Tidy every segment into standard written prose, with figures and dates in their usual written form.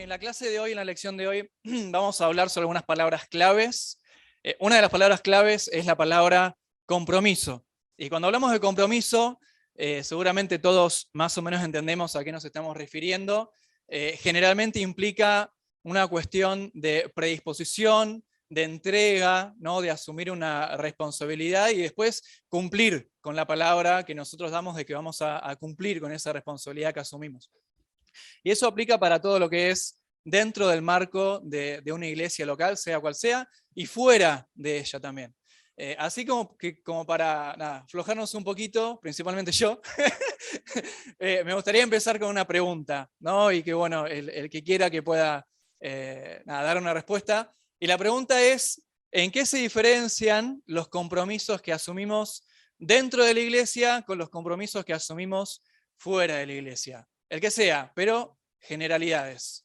en la clase de hoy, en la lección de hoy, vamos a hablar sobre algunas palabras claves. Una de las palabras claves es la palabra compromiso. Y cuando hablamos de compromiso, seguramente todos más o menos entendemos a qué nos estamos refiriendo. Generalmente implica una cuestión de predisposición, de entrega, ¿no? De asumir una responsabilidad y después cumplir con la palabra que nosotros damos de que vamos a cumplir con esa responsabilidad que asumimos. Y eso aplica para todo lo que es dentro del marco de una iglesia local, sea cual sea, y fuera de ella también. Así como para aflojarnos un poquito, principalmente yo, me gustaría empezar con una pregunta, ¿no? Y que bueno, el que quiera que pueda dar una respuesta. Y la pregunta es, ¿en qué se diferencian los compromisos que asumimos dentro de la iglesia con los compromisos que asumimos fuera de la iglesia? El que sea, pero generalidades.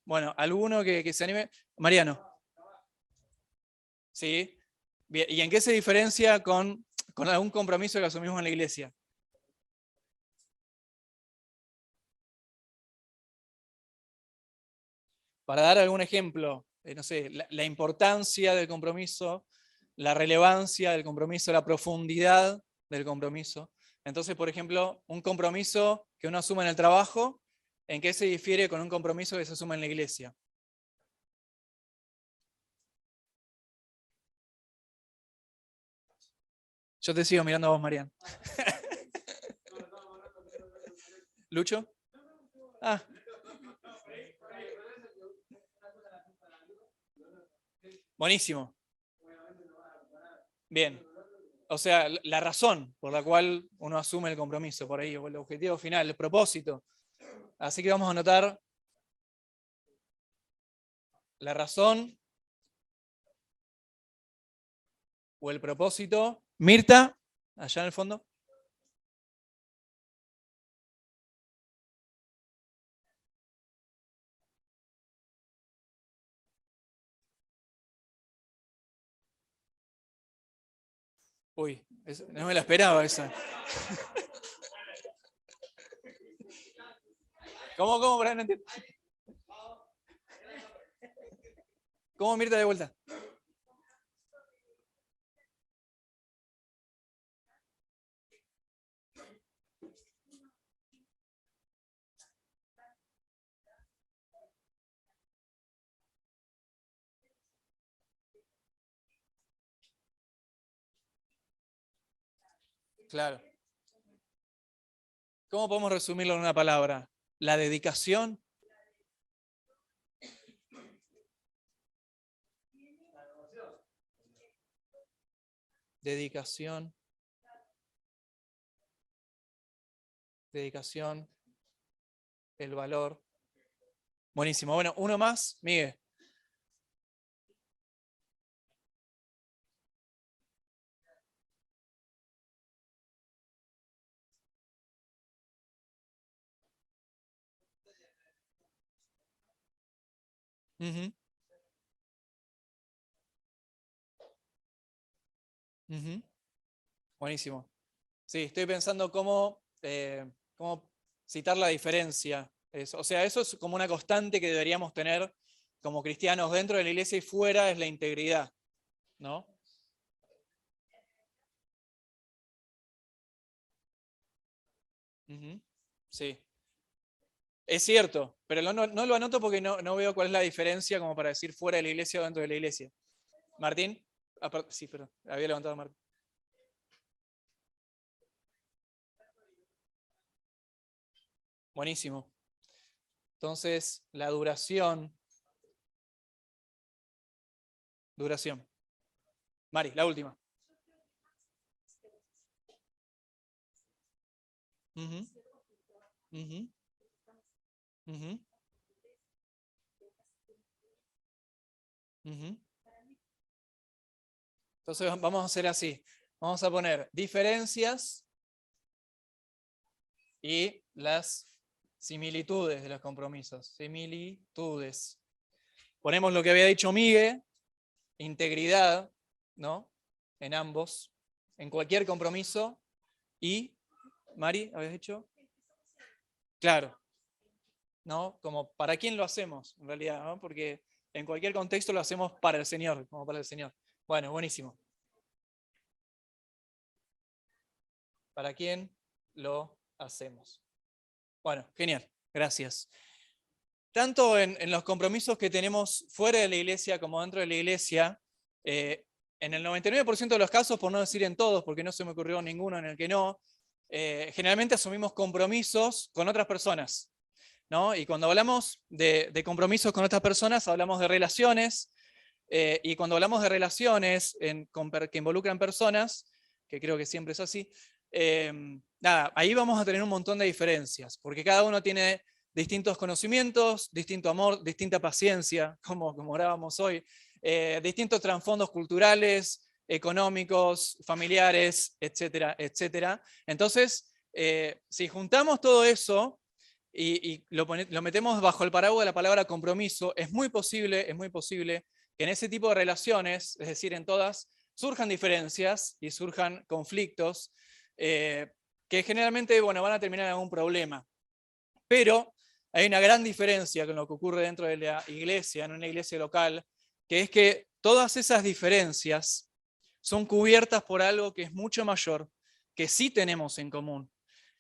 Bueno, ¿alguno que se anime? Mariano. ¿Sí? Bien. ¿Y en qué se diferencia con algún compromiso que asumimos en la iglesia? Para dar algún ejemplo, no sé, la importancia del compromiso, la relevancia del compromiso, la profundidad del compromiso. Entonces, por ejemplo, un compromiso que uno asume en el trabajo, ¿en qué se difiere con un compromiso que se asume en la iglesia? Yo te sigo mirando a vos, Marian. ¿Lucho? Ah. Buenísimo. Bien. O sea, la razón por la cual uno asume el compromiso por ahí, o el objetivo final, el propósito. Así que vamos a anotar la razón o el propósito. Mirta, allá en el fondo. Uy, no me la esperaba esa. ¿Cómo, Brian? No entiendo. ¿Cómo, Mirta, de vuelta? Claro. ¿Cómo podemos resumirlo en una palabra? La dedicación. Dedicación. Dedicación. El valor. Buenísimo. Bueno, uno más, Miguel. Uh-huh. Uh-huh. Buenísimo. Sí, estoy pensando cómo citar la diferencia. O sea, eso es como una constante que deberíamos tener como cristianos dentro de la iglesia y fuera, es la integridad, ¿no? Uh-huh. Sí, es cierto, pero no lo anoto porque no veo cuál es la diferencia como para decir fuera de la iglesia o dentro de la iglesia. Martín, sí, perdón, había levantado a Martín. Buenísimo. Entonces, la duración. Mari, la última. Uh-huh. Uh-huh. Uh-huh. Uh-huh. Entonces vamos a hacer así. Vamos a poner diferencias y las similitudes de los compromisos. Similitudes. Ponemos lo que había dicho Miguel, integridad, ¿no? En ambos, en cualquier compromiso. Y, Mari, ¿habías dicho? Claro, ¿no? Como para quién lo hacemos, en realidad, ¿no? Porque en cualquier contexto lo hacemos para el Señor, como para el Señor. Bueno, buenísimo. ¿Para quién lo hacemos? Bueno, genial, gracias. Tanto en los compromisos que tenemos fuera de la iglesia como dentro de la iglesia, en el 99% de los casos, por no decir en todos, porque no se me ocurrió ninguno en el que no, generalmente asumimos compromisos con otras personas, ¿no? Y cuando hablamos de compromisos con otras personas, hablamos de relaciones, y cuando hablamos de relaciones que involucran personas, que creo que siempre es así, nada, ahí vamos a tener un montón de diferencias, porque cada uno tiene distintos conocimientos, distinto amor, distinta paciencia, como grabamos hoy, distintos trasfondos culturales, económicos, familiares, etcétera, etcétera. Entonces, si juntamos todo eso y lo metemos bajo el paraguas de la palabra compromiso, es muy posible que en ese tipo de relaciones, es decir, en todas, surjan diferencias y surjan conflictos que generalmente, bueno, van a terminar en algún problema. Pero hay una gran diferencia con lo que ocurre dentro de la iglesia, en una iglesia local, que es que todas esas diferencias son cubiertas por algo que es mucho mayor, que sí tenemos en común,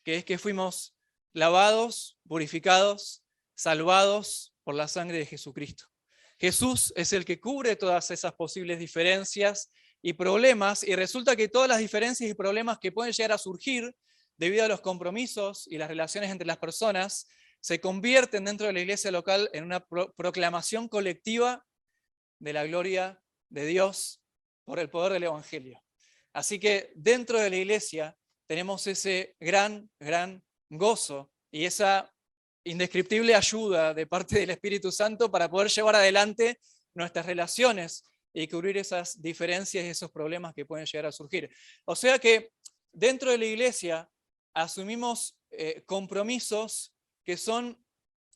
que es que fuimos lavados, purificados, salvados por la sangre de Jesucristo. Jesús es el que cubre todas esas posibles diferencias y problemas, y resulta que todas las diferencias y problemas que pueden llegar a surgir debido a los compromisos y las relaciones entre las personas, se convierten dentro de la iglesia local en una proclamación colectiva de la gloria de Dios por el poder del Evangelio. Así que dentro de la iglesia tenemos ese gran gozo y esa indescriptible ayuda de parte del Espíritu Santo para poder llevar adelante nuestras relaciones y cubrir esas diferencias y esos problemas que pueden llegar a surgir. O sea que dentro de la iglesia asumimos compromisos que son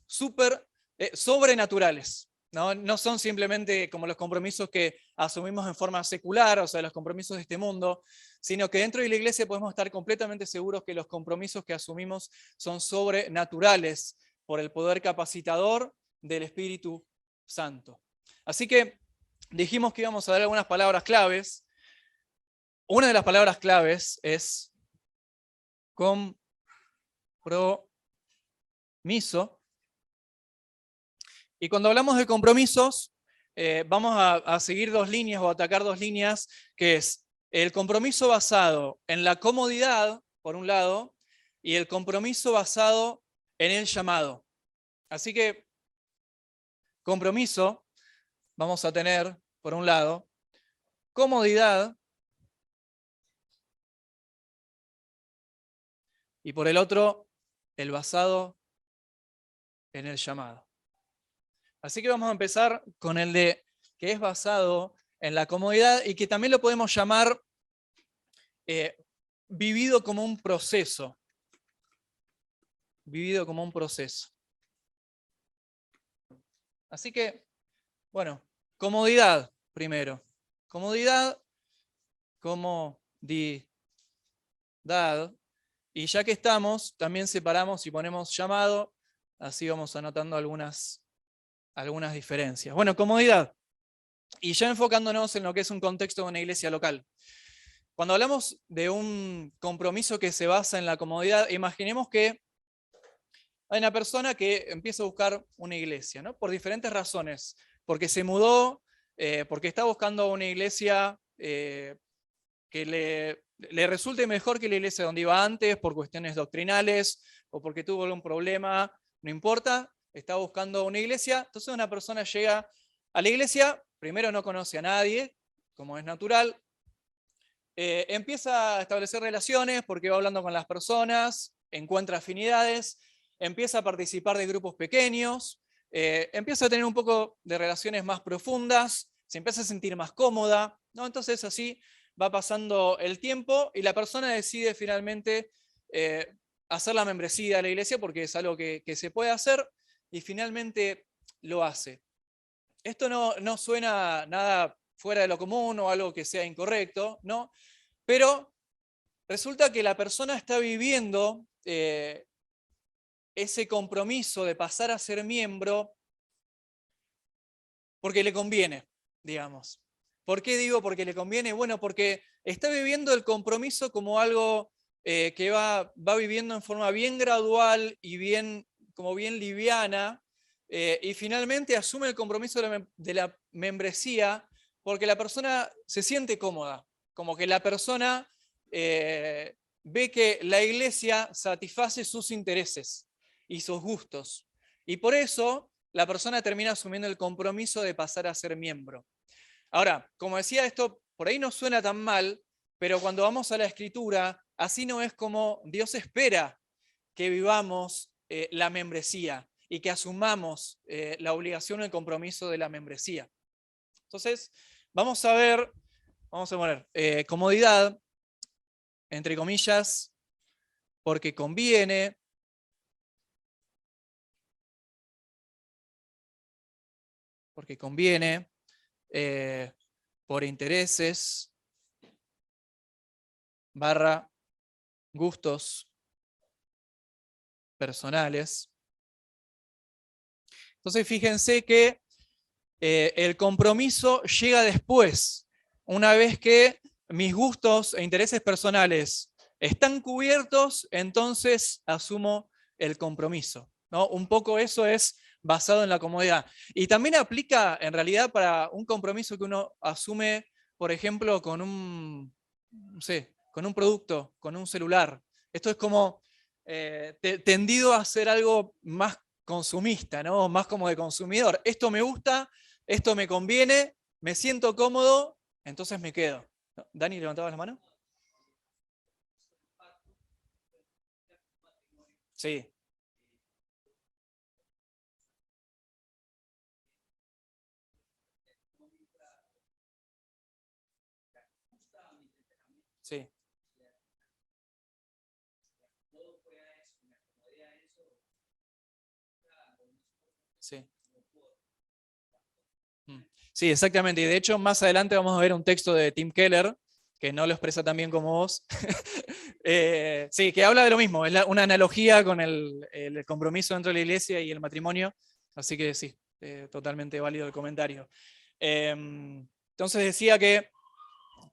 sobrenaturales. No son simplemente como los compromisos que asumimos en forma secular, o sea, los compromisos de este mundo, sino que dentro de la iglesia podemos estar completamente seguros que los compromisos que asumimos son sobrenaturales por el poder capacitador del Espíritu Santo. Así que dijimos que íbamos a dar algunas palabras claves. Una de las palabras claves es compromiso. Y cuando hablamos de compromisos, vamos a seguir dos líneas o atacar dos líneas, que es el compromiso basado en la comodidad, por un lado, y el compromiso basado en el llamado. Así que compromiso, vamos a tener, por un lado, comodidad, y por el otro, el basado en el llamado. Así que vamos a empezar con el de que es basado en la comodidad y que también lo podemos llamar vivido como un proceso. Vivido como un proceso. Así que, bueno, comodidad primero. Comodidad, comodidad. Y ya que estamos, también separamos y ponemos llamado, así vamos anotando algunas diferencias. Bueno, comodidad. Y ya enfocándonos en lo que es un contexto de una iglesia local. Cuando hablamos de un compromiso que se basa en la comodidad, imaginemos que hay una persona que empieza a buscar una iglesia, ¿no? Por diferentes razones. Porque se mudó, porque está buscando una iglesia que le resulte mejor que la iglesia donde iba antes, por cuestiones doctrinales, o porque tuvo algún problema, no importa, está buscando una iglesia. Entonces una persona llega a la iglesia, primero no conoce a nadie, como es natural, empieza a establecer relaciones porque va hablando con las personas, encuentra afinidades, empieza a participar de grupos pequeños, empieza a tener un poco de relaciones más profundas, se empieza a sentir más cómoda, ¿no? Entonces así va pasando el tiempo y la persona decide finalmente hacer la membresía de la iglesia porque es algo que se puede hacer y finalmente lo hace. Esto no suena nada fuera de lo común o algo que sea incorrecto, ¿no? Pero resulta que la persona está viviendo ese compromiso de pasar a ser miembro porque le conviene, digamos. ¿Por qué digo porque le conviene? Bueno, porque está viviendo el compromiso como algo que va viviendo en forma bien gradual y como bien liviana, y finalmente asume el compromiso de la membresía porque la persona se siente cómoda, como que la persona ve que la iglesia satisface sus intereses y sus gustos. Y por eso la persona termina asumiendo el compromiso de pasar a ser miembro. Ahora, como decía, esto por ahí no suena tan mal, pero cuando vamos a la escritura, así no es como Dios espera que vivamos la membresía y que asumamos la obligación o el compromiso de la membresía. Entonces, vamos a ver, vamos a poner comodidad, entre comillas, porque conviene, eh, por intereses, barra gustos personales. Entonces fíjense que el compromiso llega después, una vez que mis gustos e intereses personales están cubiertos, entonces asumo el compromiso, ¿no? Un poco eso es basado en la comodidad. Y también aplica en realidad para un compromiso que uno asume, por ejemplo, con no sé, con un producto, con un celular. Esto es como tendido a ser algo más consumista, ¿no? Más como de consumidor. Esto me gusta, esto me conviene, me siento cómodo, entonces me quedo. Dani, ¿levantabas la mano? Sí, sí, sí. Mm. Sí, exactamente. Y de hecho, más adelante vamos a ver un texto de Tim Keller, que no lo expresa tan bien como vos. Sí, que habla de lo mismo. Es una analogía con el compromiso dentro de la iglesia y el matrimonio. Así que sí, totalmente válido el comentario. Entonces decía que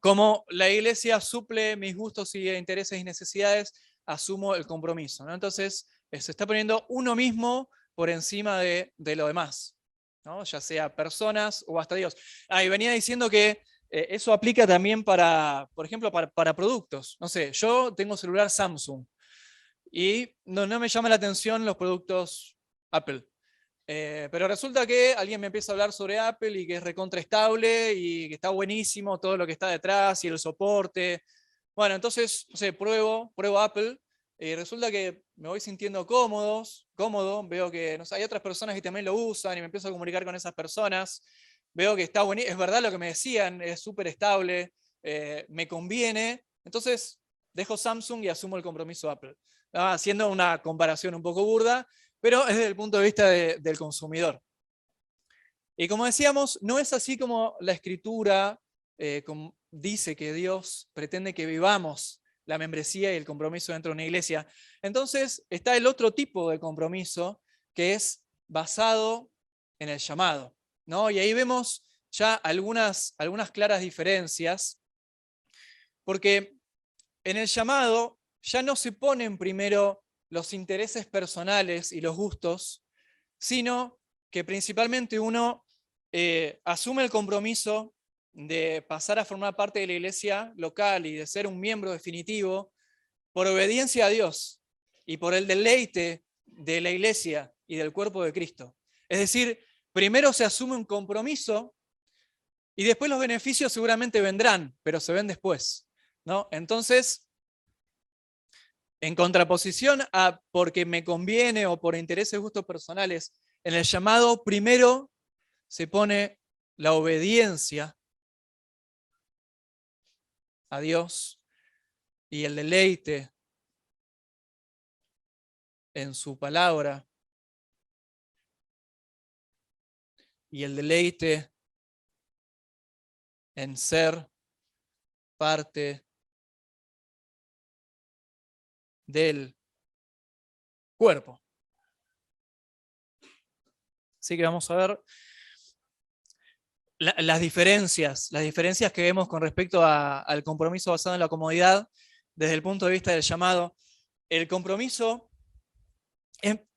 como la iglesia suple mis gustos y intereses y necesidades, asumo el compromiso, ¿no? Entonces se está poniendo uno mismo por encima de lo demás, ¿no? Ya sea personas o hasta Dios. Y venía diciendo que eso aplica también para, por ejemplo, para productos. No sé, yo tengo celular Samsung y no me llama la atención los productos Apple. Pero resulta que alguien me empieza a hablar sobre Apple y que es recontraestable y que está buenísimo todo lo que está detrás y el soporte. Bueno, entonces, no sé, pruebo Apple y resulta que me voy sintiendo cómodo, veo que no sé, hay otras personas que también lo usan y me empiezo a comunicar con esas personas. Veo que está buenísimo, es verdad lo que me decían, es súper estable, me conviene. Entonces, dejo Samsung y asumo el compromiso Apple. Haciendo una comparación un poco burda, pero es desde el punto de vista del consumidor. Y como decíamos, no es así como la escritura dice que Dios pretende que vivamos la membresía y el compromiso dentro de una iglesia. Entonces está el otro tipo de compromiso que es basado en el llamado, ¿no? Y ahí vemos ya algunas claras diferencias, porque en el llamado ya no se ponen primero los intereses personales y los gustos, sino que principalmente uno asume el compromiso de pasar a formar parte de la iglesia local y de ser un miembro definitivo por obediencia a Dios y por el deleite de la iglesia y del cuerpo de Cristo. Es decir, primero se asume un compromiso y después los beneficios seguramente vendrán, pero se ven después, ¿no? Entonces, en contraposición a porque me conviene o por intereses, gustos personales, en el llamado primero se pone la obediencia a Dios y el deleite en su palabra y el deleite en ser parte del cuerpo. Así que vamos a ver las diferencias que vemos con respecto al compromiso basado en la comodidad desde el punto de vista del llamado. El compromiso,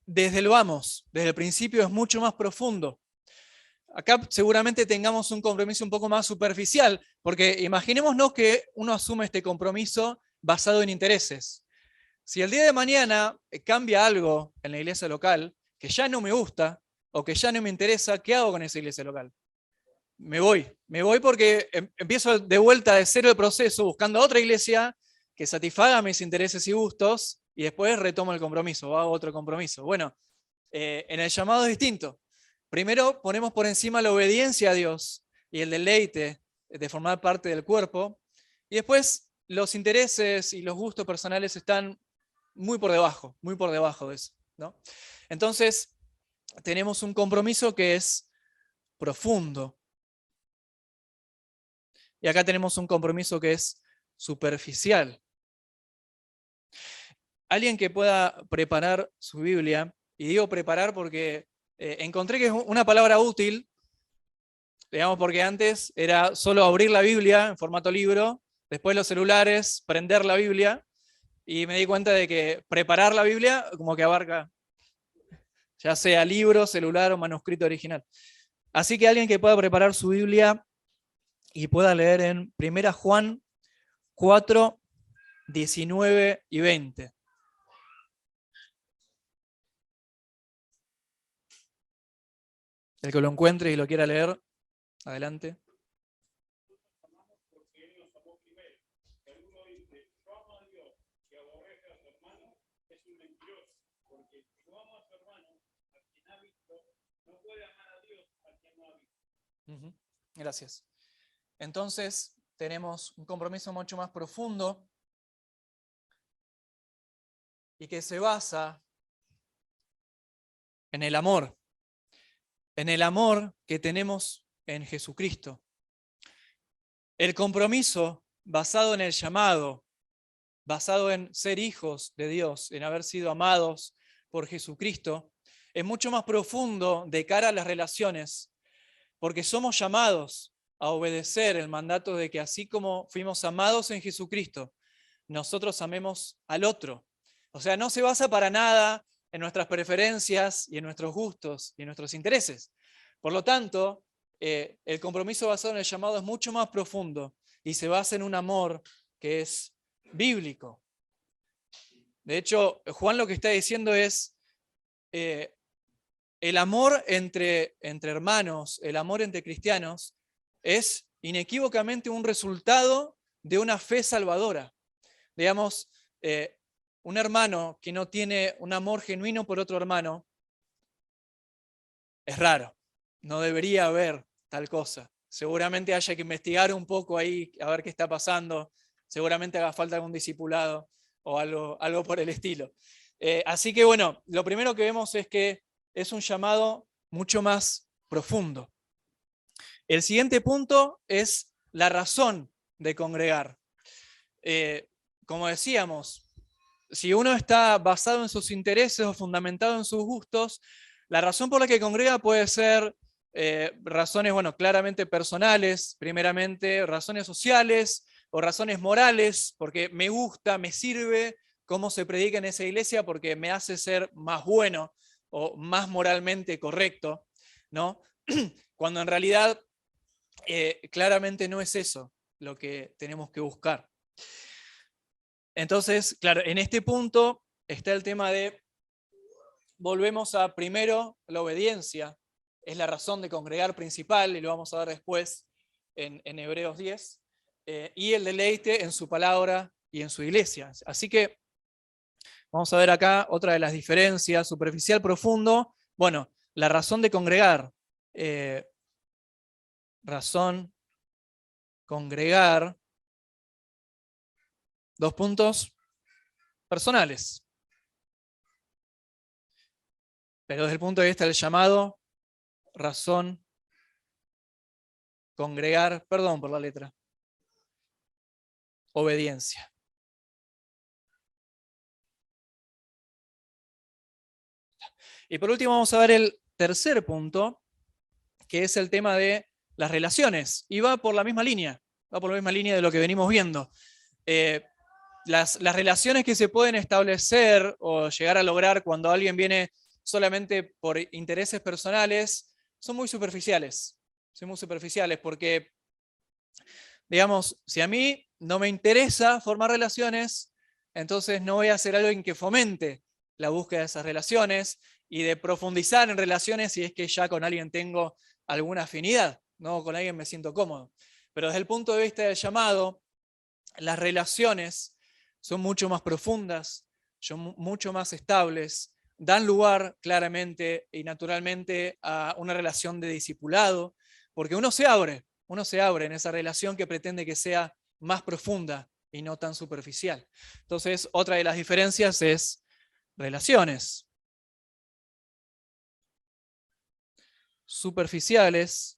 desde el vamos, desde el principio, es mucho más profundo. Acá seguramente tengamos un compromiso un poco más superficial, porque imaginémonos que uno asume este compromiso basado en intereses. Si el día de mañana cambia algo en la iglesia local que ya no me gusta o que ya no me interesa, ¿qué hago con esa iglesia local? Me voy porque empiezo de vuelta de cero el proceso buscando otra iglesia que satisfaga mis intereses y gustos y después retomo el compromiso o hago otro compromiso. Bueno, en el llamado es distinto. Primero ponemos por encima la obediencia a Dios y el deleite de formar parte del cuerpo, y después los intereses y los gustos personales están muy por debajo de eso, ¿no? Entonces, tenemos un compromiso que es profundo. Y acá tenemos un compromiso que es superficial. Alguien que pueda preparar su Biblia, y digo preparar porque encontré que es una palabra útil, digamos, porque antes era solo abrir la Biblia en formato libro, después los celulares, prender la Biblia, y me di cuenta de que preparar la Biblia como que abarca ya sea libro, celular o manuscrito original. Así que alguien que pueda preparar su Biblia y pueda leer en 1 Juan 4, 19 y 20. El que lo encuentre y lo quiera leer, adelante. Gracias. Entonces, tenemos un compromiso mucho más profundo y que se basa en el amor que tenemos en Jesucristo. El compromiso basado en el llamado, basado en ser hijos de Dios, en haber sido amados por Jesucristo, es mucho más profundo de cara a las relaciones, porque somos llamados a obedecer el mandato de que así como fuimos amados en Jesucristo, nosotros amemos al otro. O sea, no se basa para nada en nuestras preferencias y en nuestros gustos y en nuestros intereses. Por lo tanto, el compromiso basado en el llamado es mucho más profundo y se basa en un amor que es bíblico. De hecho, Juan lo que está diciendo es el amor entre hermanos, el amor entre cristianos, es inequívocamente un resultado de una fe salvadora. Digamos, un hermano que no tiene un amor genuino por otro hermano es raro. No debería haber tal cosa. Seguramente haya que investigar un poco ahí, a ver qué está pasando. Seguramente haga falta algún discipulado o algo por el estilo. Así que bueno, lo primero que vemos es que es un llamado mucho más profundo. El siguiente punto es la razón de congregar. Como decíamos, si uno está basado en sus intereses o fundamentado en sus gustos, la razón por la que congrega puede ser razones, bueno, claramente personales, primeramente, razones sociales o razones morales, porque me gusta, me sirve cómo se predica en esa iglesia porque me hace ser más bueno o más moralmente correcto, ¿no? Cuando en realidad claramente no es eso lo que tenemos que buscar. Entonces, claro, en este punto está el tema de, volvemos a primero, la obediencia, es la razón de congregar principal, y lo vamos a ver después en Hebreos 10, y el deleite en su palabra y en su iglesia. Así que vamos a ver acá otra de las diferencias, superficial, profundo. Bueno, la razón de congregar. Razón, congregar. Dos puntos personales. Pero desde el punto de vista del llamado, razón, congregar, perdón por la letra, obediencia. Y por último vamos a ver el tercer punto, que es el tema de las relaciones. Y va por la misma línea de lo que venimos viendo. Las relaciones que se pueden establecer o llegar a lograr cuando alguien viene solamente por intereses personales son muy superficiales. Son muy superficiales porque, digamos, si a mí no me interesa formar relaciones, entonces no voy a hacer algo en que fomente la búsqueda de esas relaciones y de profundizar en relaciones si es que ya con alguien tengo alguna afinidad, no con alguien me siento cómodo. Pero desde el punto de vista del llamado, las relaciones son mucho más profundas, son mucho más estables, dan lugar claramente y naturalmente a una relación de discipulado, porque uno se abre en esa relación que pretende que sea más profunda y no tan superficial. Entonces, otra de las diferencias es relaciones superficiales,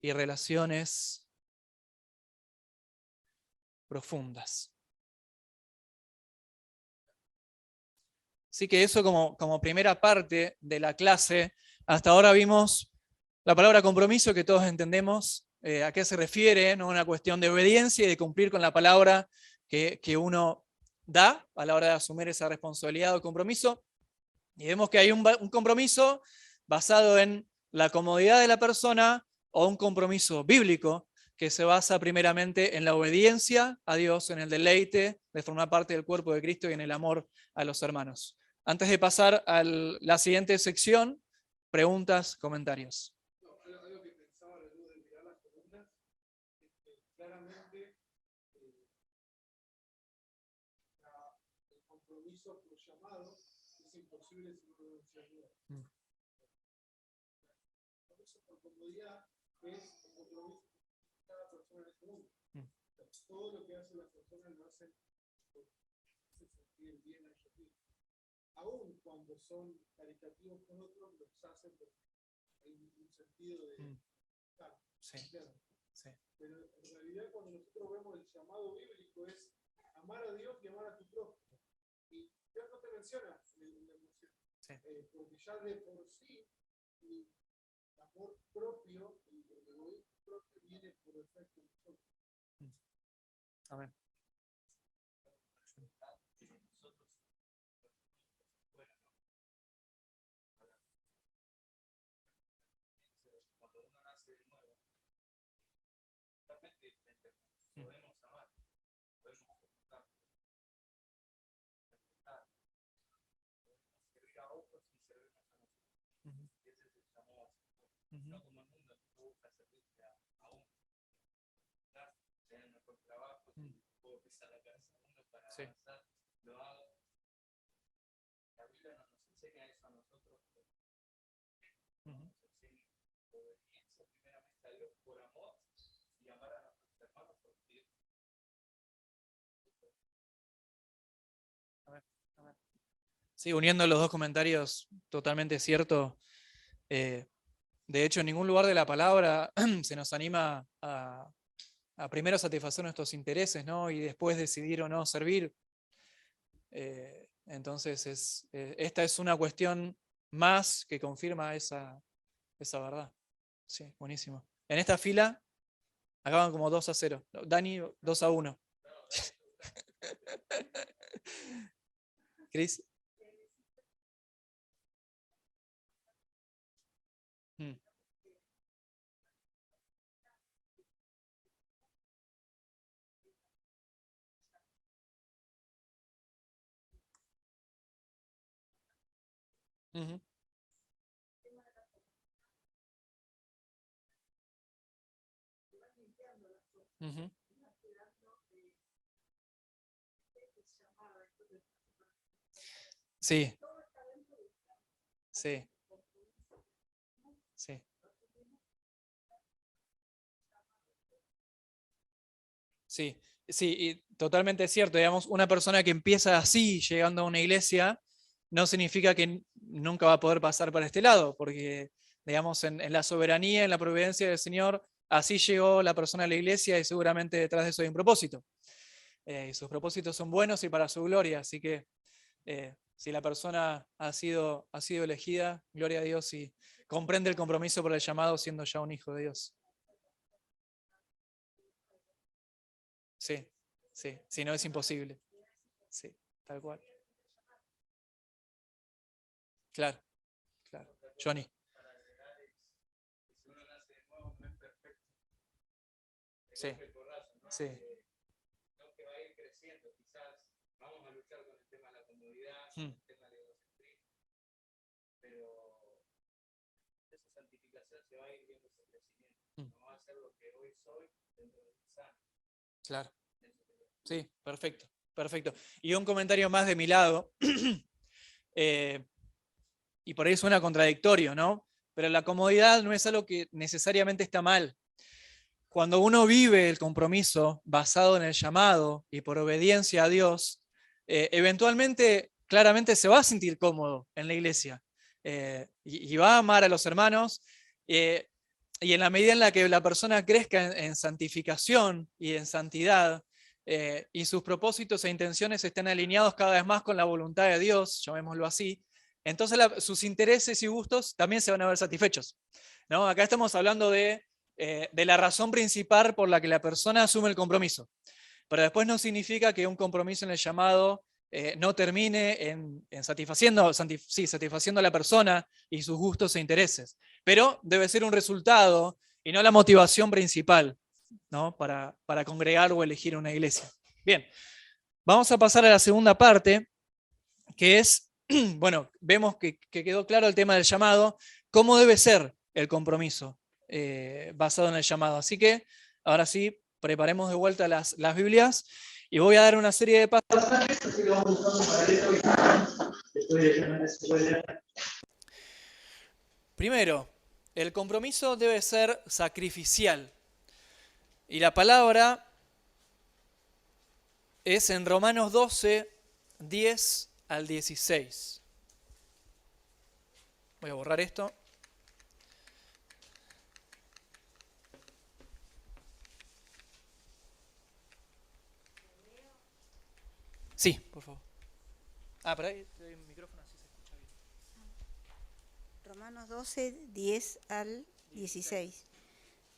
y relaciones profundas. Así que eso como primera parte de la clase. Hasta ahora vimos la palabra compromiso, que todos entendemos a qué se refiere, ¿no? Una cuestión de obediencia y de cumplir con la palabra que uno da a la hora de asumir esa responsabilidad o compromiso. Y vemos que hay un compromiso basado en la comodidad de la persona o un compromiso bíblico que se basa primeramente en la obediencia a Dios, en el deleite de formar parte del cuerpo de Cristo y en el amor a los hermanos. Antes de pasar a la siguiente sección, preguntas, comentarios. Algo que pensaba a la luz de mirar las columnas es que claramente el compromiso por llamado es imposible si no lo ayuda. Compromiso por comodidad es el compromiso de cada persona en este mundo. Todo lo que hacen las personas lo hacen por sentir bien a ellos mismos. Aún cuando son caritativos con otros, los hacen porque hay un sentido de Sí. Sí. Pero en realidad cuando nosotros vemos el llamado bíblico es amar a Dios y amar a tu prójimo. Y Dios no te menciona en la emoción. Sí. Porque ya de por sí el amor propio y el egoísmo propio viene por efecto de nosotros. Amén. Podemos amar, podemos soportar, podemos servir a otros y servirnos a nosotros. Ese es el llamado a ser. No como el mundo que busca servirte a uno. Tener el mejor trabajo, puedo pisar la cabeza al mundo para avanzar, lo hago. La Biblia no nos enseña eso a nosotros. Nos enseña obediencia primeramente a Dios por amor y amar a nuestros hermanos por Dios. Sí, uniendo los dos comentarios, totalmente cierto. De hecho, en ningún lugar de la palabra se nos anima a primero satisfacer nuestros intereses, ¿no? Y después decidir o no servir. Entonces, esta es una cuestión más que confirma esa verdad. Sí, buenísimo. En esta fila acaban como 2-0. Dani, 2-1. Cris. Uh-huh. Uh-huh. Sí. Sí. Sí. Sí, sí, y totalmente cierto. Digamos, una persona que empieza así, llegando a una iglesia, no significa que nunca va a poder pasar para este lado, porque, digamos, en la soberanía, en la providencia del Señor, así llegó la persona a la iglesia y seguramente detrás de eso hay un propósito. Y sus propósitos son buenos y para su gloria, así que Si la persona ha sido elegida, gloria a Dios y comprende el compromiso por el llamado siendo ya un hijo de Dios. Sí, sí, si no es imposible. Sí, tal cual. Claro, claro. Johnny. Para agregar si uno nace de nuevo no es perfecto. Sí, El porrazo, ¿no? sí. No que va a ir creciendo, quizás vamos a luchar con el tema de la comodidad, Mm. con el tema del egocentrismo, pero esa santificación se va a ir viendo ese crecimiento. Mm. No va a ser lo que hoy soy dentro de 10 años. Claro. Sí, perfecto, perfecto. Y un comentario más de mi lado, y por ahí suena contradictorio, ¿no? Pero la comodidad no es algo que necesariamente está mal. Cuando uno vive el compromiso basado en el llamado y por obediencia a Dios, eventualmente, claramente se va a sentir cómodo en la iglesia y va a amar a los hermanos. Y en la medida en la que la persona crezca en santificación y en santidad, y sus propósitos e intenciones estén alineados cada vez más con la voluntad de Dios, llamémoslo así, entonces sus intereses y gustos también se van a ver satisfechos, ¿no? Acá estamos hablando de la razón principal por la que la persona asume el compromiso. Pero después no significa que un compromiso en el llamado no termine en satisfaciendo a la persona y sus gustos e intereses. Pero debe ser un resultado y no la motivación principal, ¿no? para congregar o elegir una iglesia. Bien, vamos a pasar a la segunda parte, que es, bueno, vemos que quedó claro el tema del llamado, cómo debe ser el compromiso basado en el llamado. Así que, ahora sí, preparemos de vuelta las Biblias y voy a dar una serie de pasajes. Primero, el compromiso debe ser sacrificial. Y la palabra es en Romanos 12, 10 al 16. Voy a borrar esto. Sí, por favor. Pero ahí te doy un micrófono así se escucha bien. Romanos 12, 10 al 16.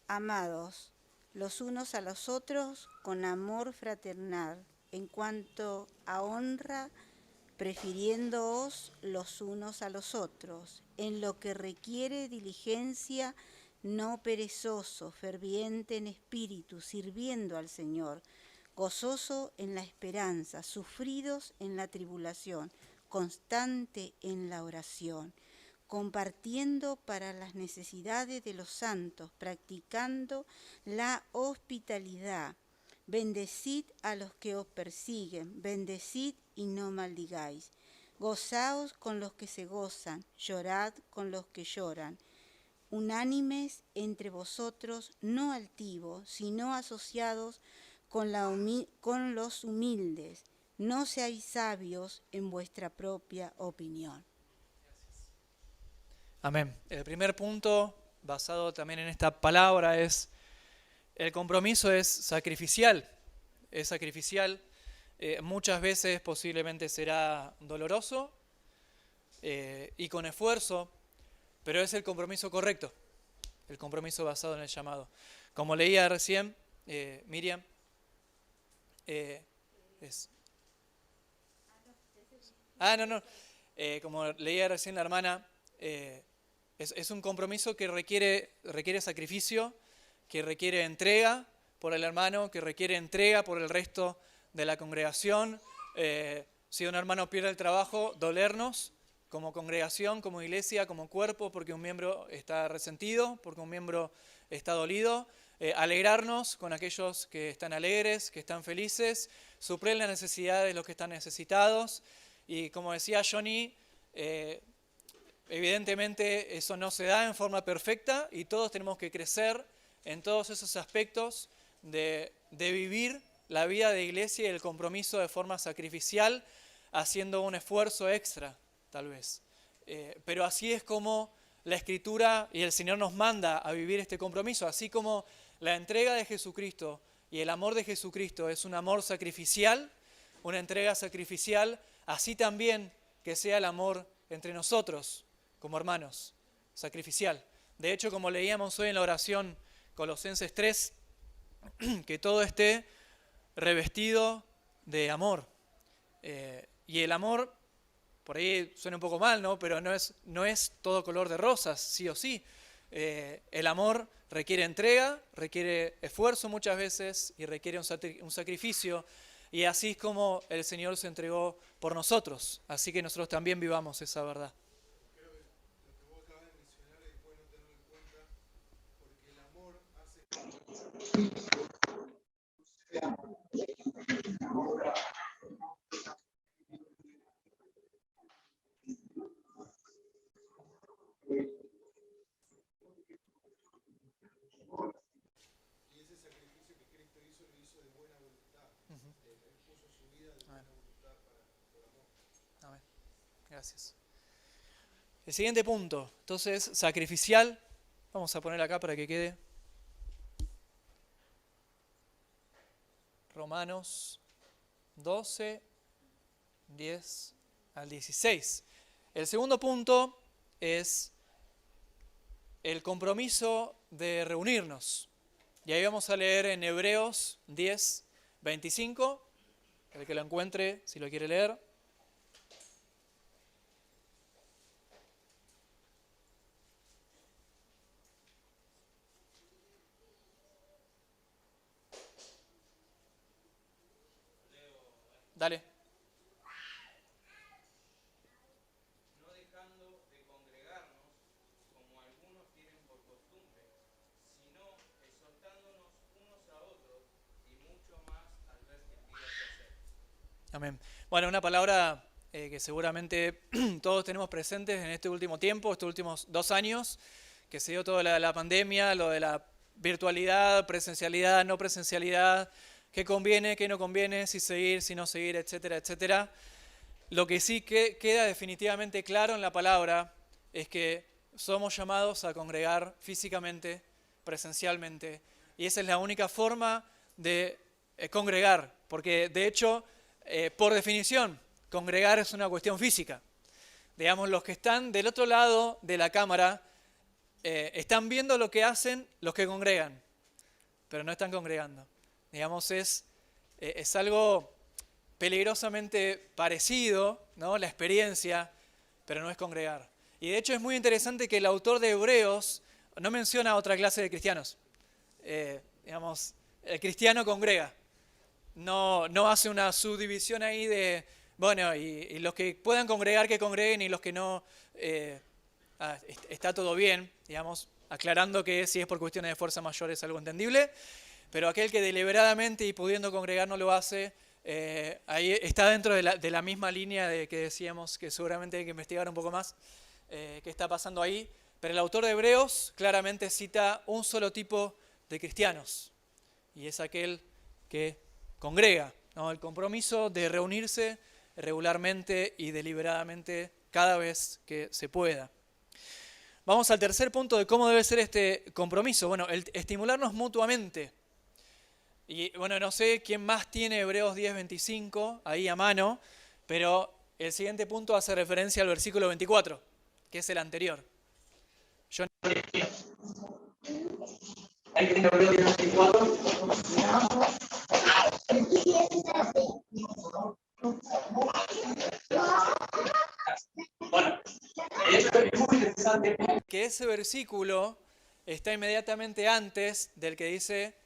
Amados, los unos a los otros con amor fraternal, en cuanto a honra, prefiriéndoos los unos a los otros, en lo que requiere diligencia, no perezoso, ferviente en espíritu, sirviendo al Señor, gozoso en la esperanza, sufridos en la tribulación, constante en la oración, compartiendo para las necesidades de los santos, practicando la hospitalidad. Bendecid a los que os persiguen, bendecid y no maldigáis. Gozaos con los que se gozan, llorad con los que lloran. Unánimes entre vosotros, no altivos, sino asociados con los humildes. No seáis sabios en vuestra propia opinión. Amén. El primer punto, basado también en esta palabra, es el compromiso es sacrificial. Es sacrificial. Muchas veces posiblemente será doloroso y con esfuerzo, pero es el compromiso correcto, el compromiso basado en el llamado. Como leía recién Miriam, como leía recién la hermana, es un compromiso que requiere sacrificio, que requiere entrega por el hermano, que requiere entrega por el resto de la congregación. Si un hermano pierde el trabajo, dolernos como congregación, como iglesia, como cuerpo, porque un miembro está resentido, porque un miembro está dolido. Alegrarnos con aquellos que están alegres, que están felices, suplir las necesidades de los que están necesitados. Y como decía Johnny, evidentemente eso no se da en forma perfecta y todos tenemos que crecer en todos esos aspectos de vivir la vida de iglesia y el compromiso de forma sacrificial, haciendo un esfuerzo extra, tal vez. Pero así es como la Escritura y el Señor nos manda a vivir este compromiso, así como la entrega de Jesucristo y el amor de Jesucristo es un amor sacrificial, una entrega sacrificial, así también que sea el amor entre nosotros como hermanos, sacrificial. De hecho, como leíamos hoy en la oración Colosenses 3, que todo esté revestido de amor. Y el amor, por ahí suena un poco mal, ¿no? Pero no es todo color de rosas, sí o sí. El amor requiere entrega, requiere esfuerzo muchas veces y requiere un sacrificio. Y así es como el Señor se entregó por nosotros. Así que nosotros también vivamos esa verdad. Creo que lo que vos acabas de mencionar es bueno tenerlo en cuenta, porque el amor hace y ese sacrificio que Cristo hizo lo hizo de buena voluntad. Él puso su vida de buena voluntad por amor. Amén. Gracias. El siguiente punto, entonces, sacrificial. Vamos a poner acá para que quede. Romanos 12, 10 al 16. El segundo punto es el compromiso de reunirnos. Y ahí vamos a leer en Hebreos 10, 25. El que lo encuentre, si lo quiere leer. Dale. No dejando de congregarnos, como algunos tienen por costumbre, sino exhortándonos unos a otros, y mucho más al ver que el día se acerca. Amén. Bueno, una palabra que seguramente todos tenemos presentes en este último tiempo, estos últimos 2 años, que se dio toda la pandemia, lo de la virtualidad, presencialidad, no presencialidad, qué conviene, qué no conviene, si seguir, si no seguir, etcétera, etcétera. Lo que sí que queda definitivamente claro en la palabra es que somos llamados a congregar físicamente, presencialmente, y esa es la única forma de congregar, porque de hecho, por definición, congregar es una cuestión física. Digamos, los que están del otro lado de la cámara están viendo lo que hacen los que congregan, pero no están congregando. Digamos, es algo peligrosamente parecido, ¿no? La experiencia, pero no es congregar. Y de hecho es muy interesante que el autor de Hebreos no menciona otra clase de cristianos. Digamos, el cristiano congrega. No hace una subdivisión ahí de, bueno, y los que puedan congregar, que congreguen, y los que no, está todo bien, digamos, aclarando que si es por cuestiones de fuerza mayor es algo entendible, pero aquel que deliberadamente y pudiendo congregar no lo hace, ahí está dentro de la misma línea de que decíamos que seguramente hay que investigar un poco más qué está pasando ahí. Pero el autor de Hebreos claramente cita un solo tipo de cristianos, y es aquel que congrega, ¿no? El compromiso de reunirse regularmente y deliberadamente cada vez que se pueda. Vamos al tercer punto de cómo debe ser este compromiso. Bueno, el estimularnos mutuamente. Y bueno, no sé quién más tiene Hebreos 10:25 ahí a mano, pero el siguiente punto hace referencia al versículo 24, que es el anterior. Ahí tiene Hebreos 10:24. Bueno, esto es muy interesante. Que ese versículo está inmediatamente antes del que dice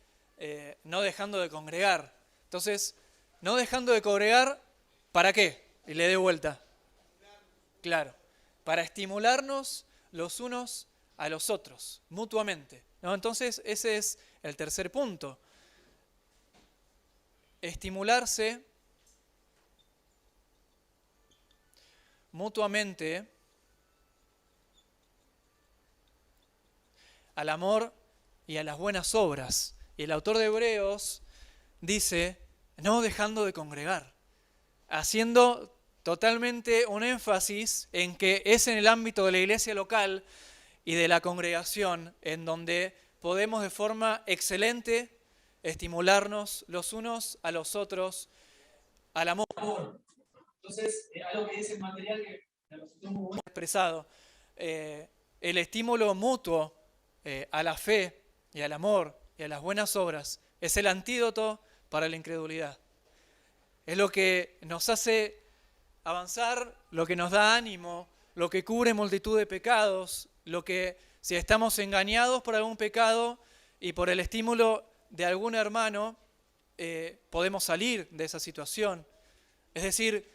no dejando de congregar. Entonces, no dejando de congregar, ¿para qué? Y le dé vuelta. Claro, para estimularnos los unos a los otros, mutuamente, ¿no? Entonces, ese es el tercer punto. Estimularse mutuamente al amor y a las buenas obras. Y el autor de Hebreos dice, no dejando de congregar, haciendo totalmente un énfasis en que es en el ámbito de la iglesia local y de la congregación en donde podemos de forma excelente estimularnos los unos a los otros al amor. Entonces, algo que dice el material que me resultó muy bueno. Expresado. El estímulo mutuo a la fe y al amor y a las buenas obras es el antídoto para la incredulidad. Es lo que nos hace avanzar, lo que nos da ánimo, lo que cubre multitud de pecados, lo que, si estamos engañados por algún pecado y por el estímulo de algún hermano, podemos salir de esa situación. Es decir,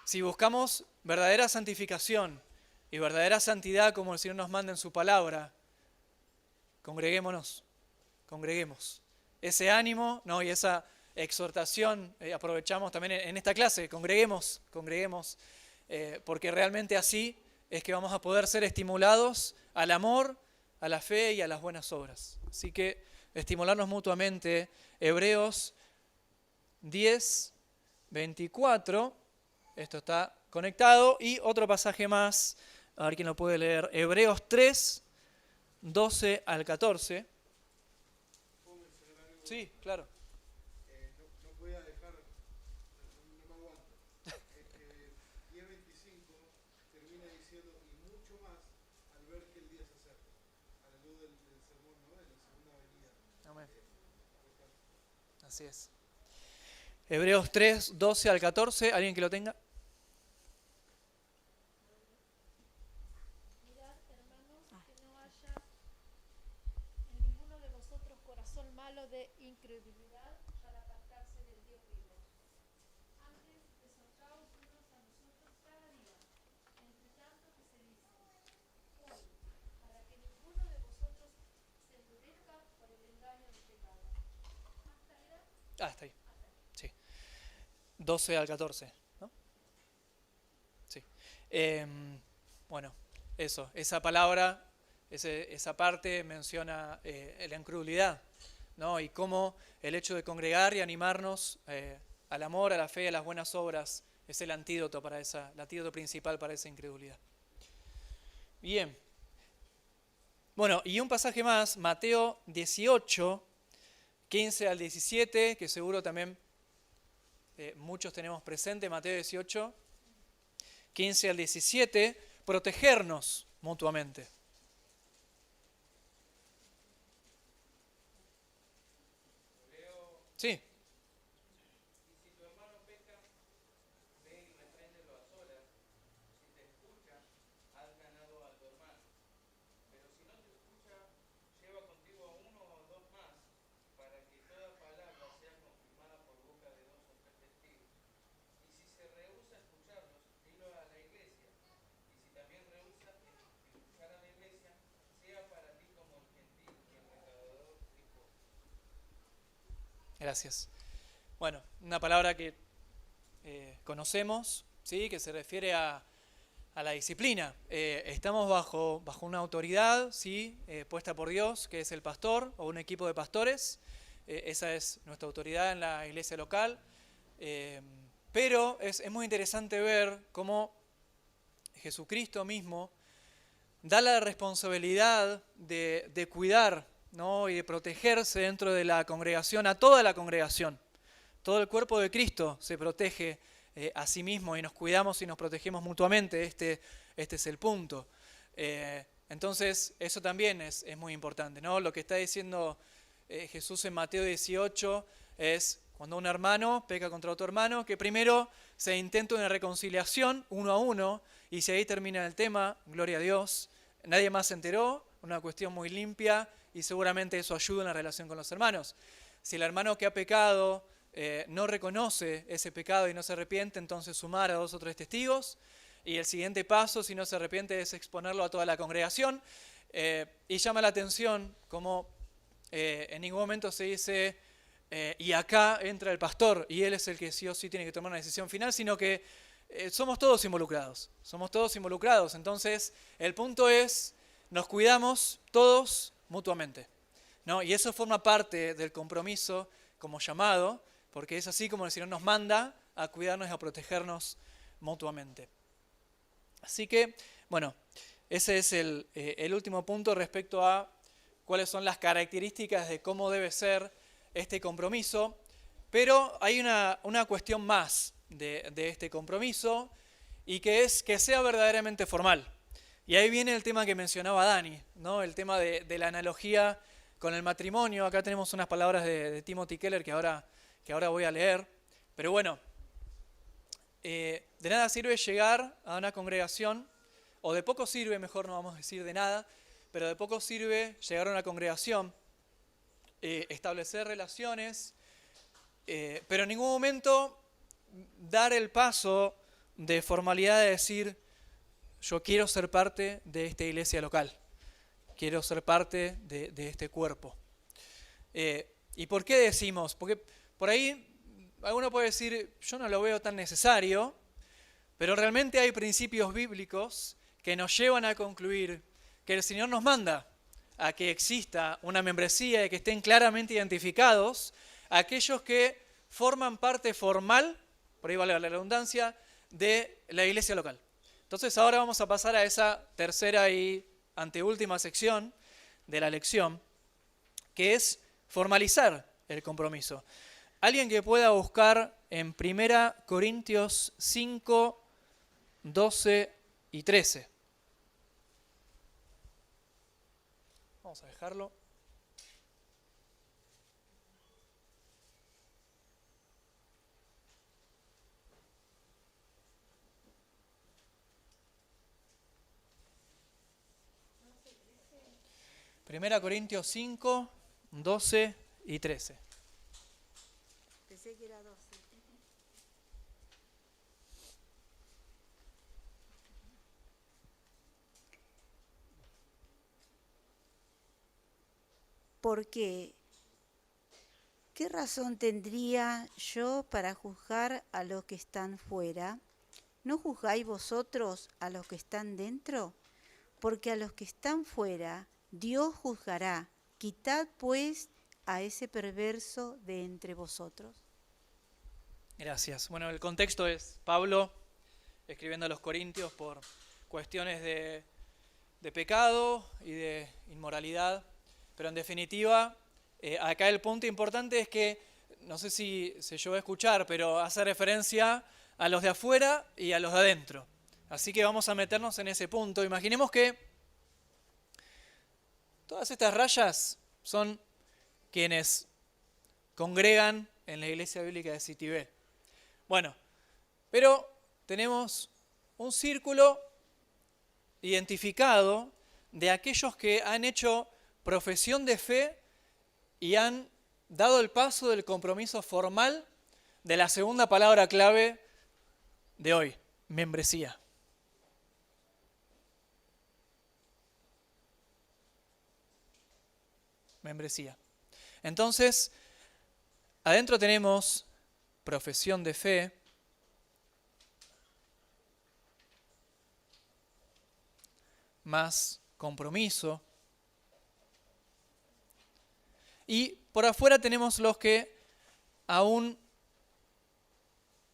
si buscamos verdadera santificación y verdadera santidad como el Señor nos manda en su palabra, congreguémonos, congreguemos. Ese ánimo, ¿no? Y esa exhortación aprovechamos también en esta clase, congreguemos, porque realmente así es que vamos a poder ser estimulados al amor, a la fe y a las buenas obras. Así que estimularnos mutuamente. Hebreos 10, 24, esto está conectado, y otro pasaje más, a ver quién lo puede leer, Hebreos 3, 12 al 14. ¿Puedo mencionar algo? Sí, claro. No voy a dejar, no me aguanto. 10:25 termina diciendo, y mucho más al ver que el día se acerca. A la luz del sermón, ¿no? De la segunda venida. Amén. Así es. Hebreos 3, 12 al 14, ¿alguien que lo tenga? Mirad, hermanos, que no haya en ninguno de vosotros corazón malo de incredulidad para apartarse del Dios vivo. Antes, exhortaos unos a los otros cada día, entre tanto que se dice, hoy, para que ninguno de vosotros se endurezca por el engaño del pecado. ¿Hasta ahí? Está ahí. Sí. 12 al 14, ¿no? Sí. Bueno, eso, esa palabra, esa parte menciona la incredulidad, ¿no? Y cómo el hecho de congregar y animarnos al amor, a la fe, a las buenas obras, es el antídoto principal para esa incredulidad. Bien. Bueno, y un pasaje más, Mateo 18, 15 al 17, que seguro también muchos tenemos presente, Mateo 18, 15 al 17, protegernos mutuamente. Sí. Y si tu hermano peca, ve y repréndelo a solas. Si te escucha, has ganado a tu hermano. Pero si no te escucha, lleva contigo a uno o dos más, para que toda palabra sea confirmada por boca de dos o tres testigos. Y si se rehúsa a escucharlos, dilo a la iglesia. Y si también rehúsa escuchar a la iglesia, sea para ti como el gentil y el recaudador dijo. Gracias. Bueno, una palabra que conocemos, ¿sí? Que se refiere a la disciplina. Estamos bajo una autoridad, ¿sí? Puesta por Dios, que es el pastor o un equipo de pastores. Esa es nuestra autoridad en la iglesia local. Pero es muy interesante ver cómo Jesucristo mismo da la responsabilidad de cuidar, ¿no? Y de protegerse dentro de la congregación, a toda la congregación. Todo el cuerpo de Cristo se protege a sí mismo y nos cuidamos y nos protegemos mutuamente. Este es el punto. Entonces, eso también es muy importante, ¿no? Lo que está diciendo Jesús en Mateo 18 es cuando un hermano peca contra otro hermano, que primero se intenta una reconciliación uno a uno, y si ahí termina el tema, gloria a Dios, nadie más se enteró, una cuestión muy limpia, y seguramente eso ayuda en la relación con los hermanos. Si el hermano que ha pecado no reconoce ese pecado y no se arrepiente, entonces sumar a 2 o 3 testigos, y el siguiente paso, si no se arrepiente, es exponerlo a toda la congregación. Y llama la atención como en ningún momento se dice y acá entra el pastor y él es el que sí o sí tiene que tomar una decisión final, sino que somos todos involucrados, entonces el punto es, nos cuidamos todos mutuamente, ¿no? Y eso forma parte del compromiso como llamado, porque es así como el Señor nos manda a cuidarnos y a protegernos mutuamente. Así que, bueno, ese es el último punto respecto a cuáles son las características de cómo debe ser este compromiso. Pero hay una cuestión más, de este compromiso y que es que sea verdaderamente formal. Y ahí viene el tema que mencionaba Dani, ¿no? El tema de la analogía con el matrimonio. Acá tenemos unas palabras de Timothy Keller que ahora voy a leer. Pero bueno, de nada sirve llegar a una congregación, o de poco sirve, mejor no vamos a decir de nada, pero de poco sirve llegar a una congregación, establecer relaciones, pero en ningún momento dar el paso de formalidad de decir, yo quiero ser parte de esta iglesia local, quiero ser parte de este cuerpo. ¿Y por qué decimos? Porque por ahí alguno puede decir, yo no lo veo tan necesario, pero realmente hay principios bíblicos que nos llevan a concluir que el Señor nos manda a que exista una membresía y que estén claramente identificados aquellos que forman parte formal, por ahí vale la redundancia, de la iglesia local. Entonces ahora vamos a pasar a esa tercera y anteúltima sección de la lección, que es formalizar el compromiso. Alguien que pueda buscar en 1 Corintios 5, 12 y 13. Vamos a dejarlo. Primera Corintios 5, 12 y 13. Pensé que era 12. Porque, ¿qué razón tendría yo para juzgar a los que están fuera? ¿No juzgáis vosotros a los que están dentro? Porque a los que están fuera Dios juzgará. Quitad pues a ese perverso de entre vosotros. Gracias. Bueno, el contexto es Pablo escribiendo a los Corintios por cuestiones de pecado y de inmoralidad, pero en definitiva, acá el punto importante es que, no sé si se llegó a escuchar, pero hace referencia a los de afuera y a los de adentro. Así que vamos a meternos en ese punto. Imaginemos que todas estas rayas son quienes congregan en la iglesia bíblica de Citibel. Bueno, pero tenemos un círculo identificado de aquellos que han hecho profesión de fe y han dado el paso del compromiso formal de la segunda palabra clave de hoy, membresía. Membresía. Entonces, adentro tenemos profesión de fe, más compromiso, y por afuera tenemos los que aún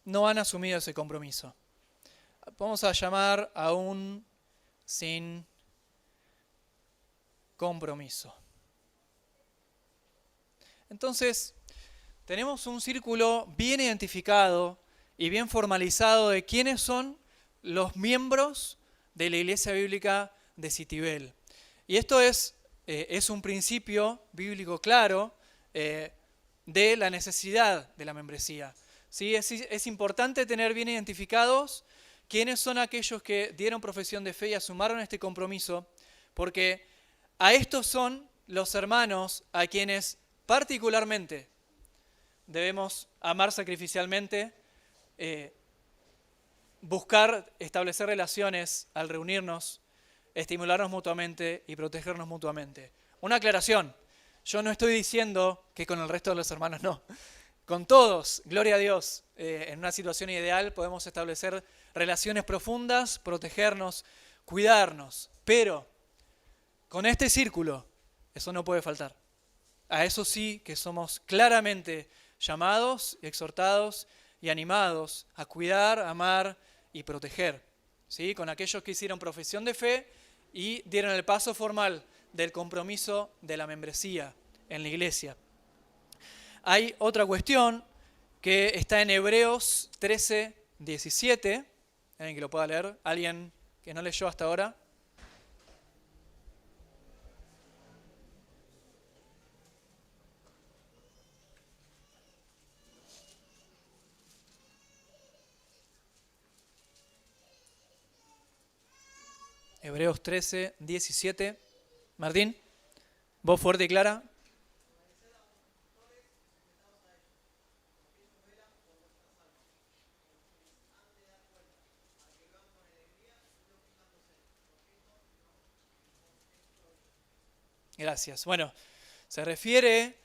no han asumido ese compromiso. Vamos a llamar aún sin compromiso. Entonces, tenemos un círculo bien identificado y bien formalizado de quiénes son los miembros de la Iglesia Bíblica de Citibel. Y esto es un principio bíblico claro de la necesidad de la membresía. ¿Sí? Es importante tener bien identificados quiénes son aquellos que dieron profesión de fe y asumaron este compromiso, porque a estos son los hermanos a quienes particularmente debemos amar sacrificialmente, buscar establecer relaciones al reunirnos, estimularnos mutuamente y protegernos mutuamente. Una aclaración, yo no estoy diciendo que con el resto de los hermanos no. Con todos, gloria a Dios, en una situación ideal podemos establecer relaciones profundas, protegernos, cuidarnos, pero con este círculo eso no puede faltar. A eso sí que somos claramente llamados, exhortados y animados a cuidar, amar y proteger, ¿sí? Con aquellos que hicieron profesión de fe y dieron el paso formal del compromiso de la membresía en la iglesia. Hay otra cuestión que está en Hebreos 13, 17. ¿Alguien que lo pueda leer? ¿Alguien que no leyó hasta ahora? Hebreos 13, 17. Martín, voz fuerte y clara. Gracias. Bueno, se refiere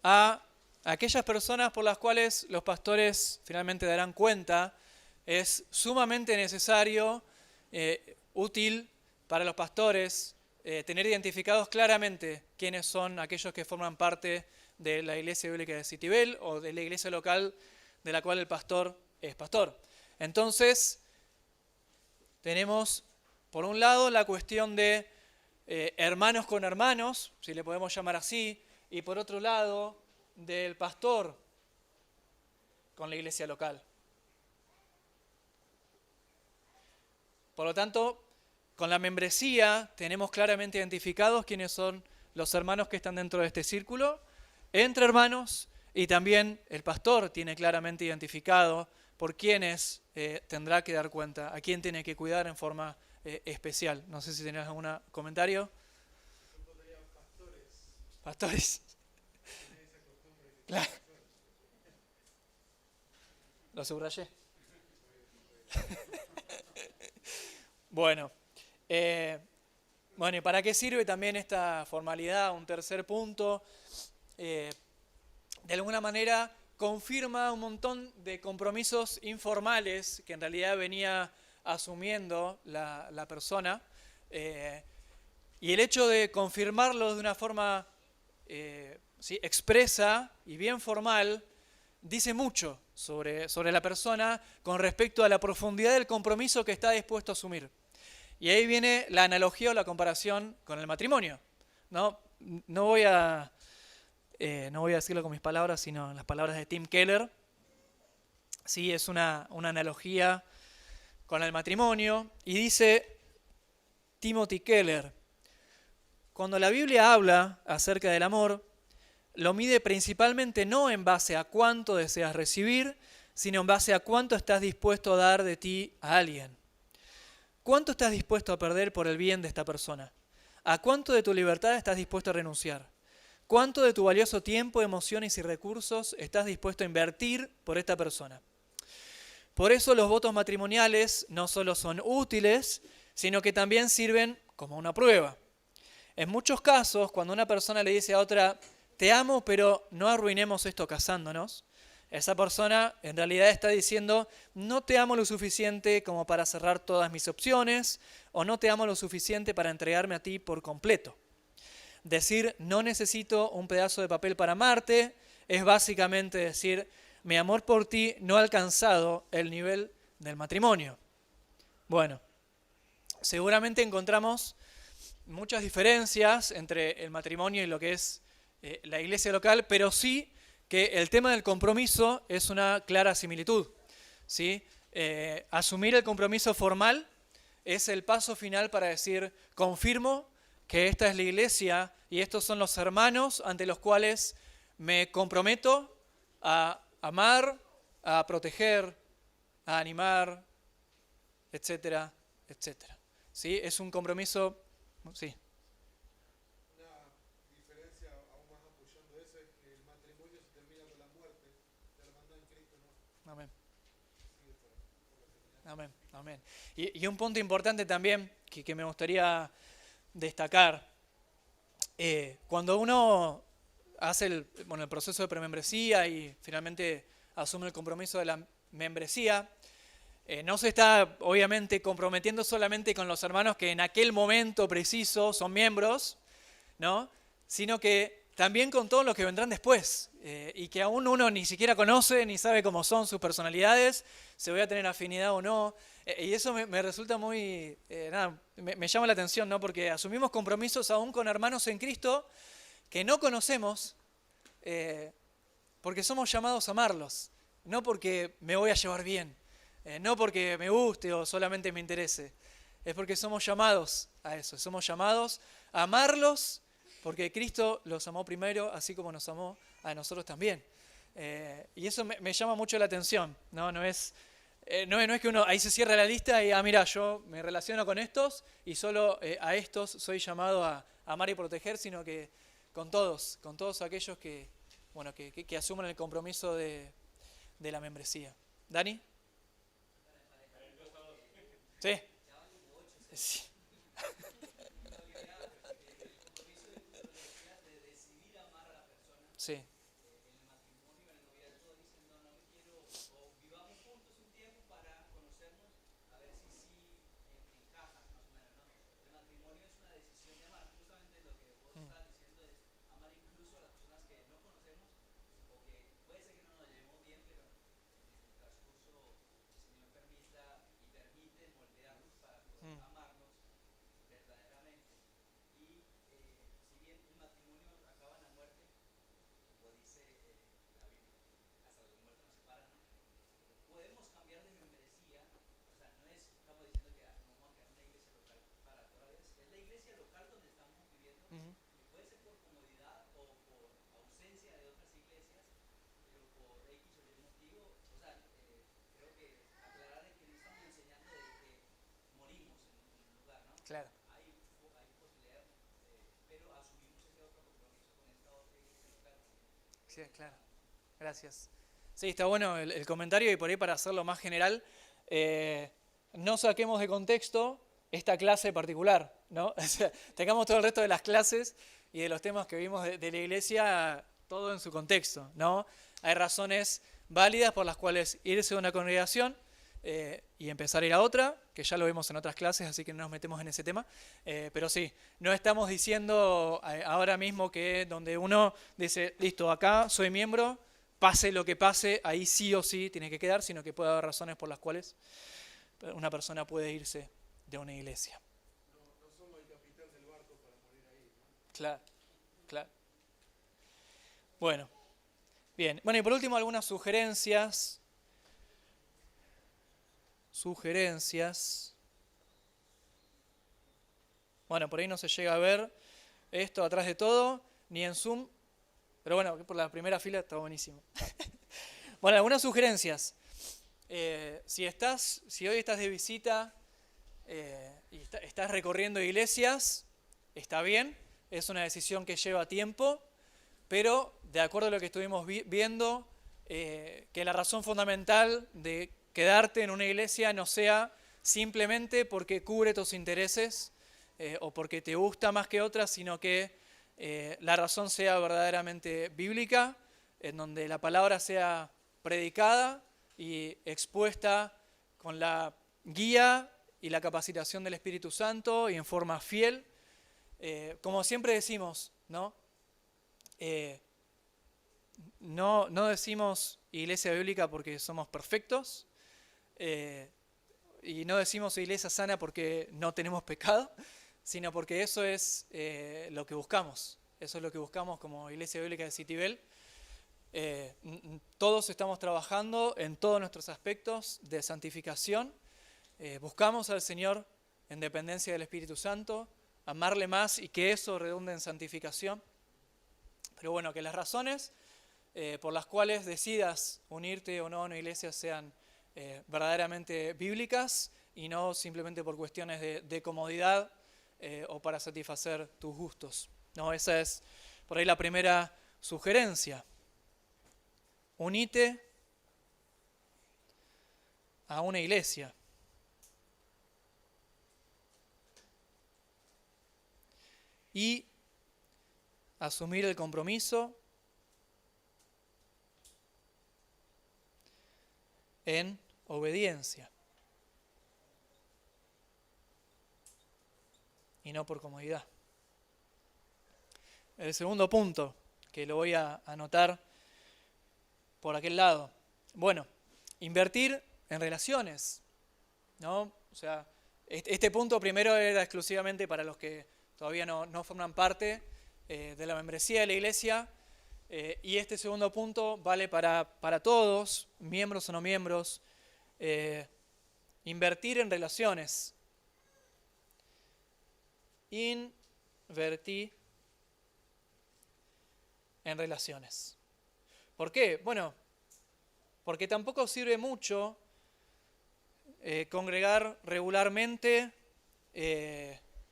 a aquellas personas por las cuales los pastores finalmente darán cuenta. Es sumamente necesario, útil para los pastores, tener identificados claramente quiénes son aquellos que forman parte de la Iglesia Bíblica de Citibel o de la iglesia local de la cual el pastor es pastor. Entonces, tenemos por un lado la cuestión de hermanos con hermanos, si le podemos llamar así, y por otro lado del pastor con la iglesia local. Por lo tanto, con la membresía tenemos claramente identificados quiénes son los hermanos que están dentro de este círculo, entre hermanos, y también el pastor tiene claramente identificado por quiénes tendrá que dar cuenta, a quién tiene que cuidar en forma especial. No sé si tenías algún comentario. Pastores. Claro. Lo subrayé. Bueno, ¿y para qué sirve también esta formalidad? Un tercer punto, de alguna manera confirma un montón de compromisos informales que en realidad venía asumiendo la persona, y el hecho de confirmarlo de una forma expresa y bien formal dice mucho sobre la persona con respecto a la profundidad del compromiso que está dispuesto a asumir. Y ahí viene la analogía o la comparación con el matrimonio. No voy a decirlo con mis palabras, sino en las palabras de Tim Keller. Sí, es una analogía con el matrimonio. Y dice Timothy Keller: cuando la Biblia habla acerca del amor, lo mide principalmente no en base a cuánto deseas recibir, sino en base a cuánto estás dispuesto a dar de ti a alguien. ¿Cuánto estás dispuesto a perder por el bien de esta persona? ¿A cuánto de tu libertad estás dispuesto a renunciar? ¿Cuánto de tu valioso tiempo, emociones y recursos estás dispuesto a invertir por esta persona? Por eso los votos matrimoniales no solo son útiles, sino que también sirven como una prueba. En muchos casos, cuando una persona le dice a otra: te amo, pero no arruinemos esto casándonos, esa persona en realidad está diciendo: no te amo lo suficiente como para cerrar todas mis opciones, o no te amo lo suficiente para entregarme a ti por completo. Decir no necesito un pedazo de papel para amarte es básicamente decir: mi amor por ti no ha alcanzado el nivel del matrimonio. Bueno, seguramente encontramos muchas diferencias entre el matrimonio y lo que es la iglesia local, pero sí que el tema del compromiso es una clara similitud, ¿sí? Asumir el compromiso formal es el paso final para decir: confirmo que esta es la iglesia y estos son los hermanos ante los cuales me comprometo a amar, a proteger, a animar, etcétera, etcétera. ¿Sí? Es un compromiso, sí. Una diferencia aún más apoyando eso es que el matrimonio se termina con la muerte, la hermandad en Cristo no. Amén. Amén, amén. Y un punto importante también que me gustaría destacar, cuando uno hace el proceso de premembresía y finalmente asume el compromiso de la membresía, no se está obviamente comprometiendo solamente con los hermanos que en aquel momento preciso son miembros, ¿no? Sino que también con todos los que vendrán después, y que aún uno ni siquiera conoce ni sabe cómo son sus personalidades, si voy a tener afinidad o no. Y eso me resulta muy, me llama la atención, ¿no? Porque asumimos compromisos aún con hermanos en Cristo que no conocemos, porque somos llamados a amarlos. no porque me voy a llevar bien, no porque me guste o solamente me interese, es porque somos llamados a eso, somos llamados a amarlos porque Cristo los amó primero, así como nos amó a nosotros también. Y eso me llama mucho la atención, no es que uno ahí se cierra la lista y, mira, yo me relaciono con estos y solo a estos soy llamado a amar y proteger, sino que con todos aquellos que asuman el compromiso de la membresía. ¿Dani? Sí. Sí. Sí. Claro. Sí, claro. Gracias. Sí, está bueno el comentario y por ahí para hacerlo más general, no saquemos de contexto esta clase particular, ¿no? O sea, tengamos todo el resto de las clases y de los temas que vimos de la iglesia, todo en su contexto, ¿no? Hay razones válidas por las cuales irse de una congregación y empezar a ir a otra, que ya lo vimos en otras clases, así que no nos metemos en ese tema. Pero sí, no estamos diciendo ahora mismo que donde uno dice, listo, acá soy miembro, pase lo que pase, ahí sí o sí tiene que quedar, sino que puede haber razones por las cuales una persona puede irse de una iglesia. No somos el capitán del barco para morir ahí, ¿no? Claro, claro. Bueno, bien. Bueno, y por último algunas sugerencias. Bueno, por ahí no se llega a ver esto atrás de todo, ni en Zoom, pero bueno, por la primera fila está buenísimo. Bueno, algunas sugerencias. Si hoy estás de visita y estás recorriendo iglesias, está bien, es una decisión que lleva tiempo, pero de acuerdo a lo que estuvimos viendo, que la razón fundamental de quedarte en una iglesia no sea simplemente porque cubre tus intereses o porque te gusta más que otras, sino que la razón sea verdaderamente bíblica, en donde la palabra sea predicada y expuesta con la guía y la capacitación del Espíritu Santo y en forma fiel. Como siempre decimos, ¿no? No decimos iglesia bíblica porque somos perfectos, y no decimos iglesia sana porque no tenemos pecado, sino porque eso es lo que buscamos. Eso es lo que buscamos como iglesia bíblica de Citibel. Todos estamos trabajando en todos nuestros aspectos de santificación. Buscamos al Señor en dependencia del Espíritu Santo, amarle más y que eso redunde en santificación. Pero bueno, que las razones por las cuales decidas unirte o no a una iglesia sean verdaderamente bíblicas y no simplemente por cuestiones de comodidad o para satisfacer tus gustos. No, esa es por ahí la primera sugerencia. Unite a una iglesia. Y asumir el compromiso en obediencia y no por comodidad. El segundo punto, que lo voy a anotar por aquel lado. Bueno, invertir en relaciones, ¿no? O sea, este punto primero era exclusivamente para los que todavía no forman parte de la membresía de la iglesia, Y este segundo punto vale para todos, miembros o no miembros. Invertir en relaciones. Invertir en relaciones. ¿Por qué? Bueno, porque tampoco sirve mucho congregar regularmente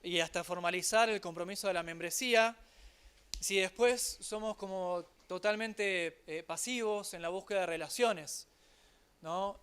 y hasta formalizar el compromiso de la membresía si después somos como totalmente pasivos en la búsqueda de relaciones, ¿no?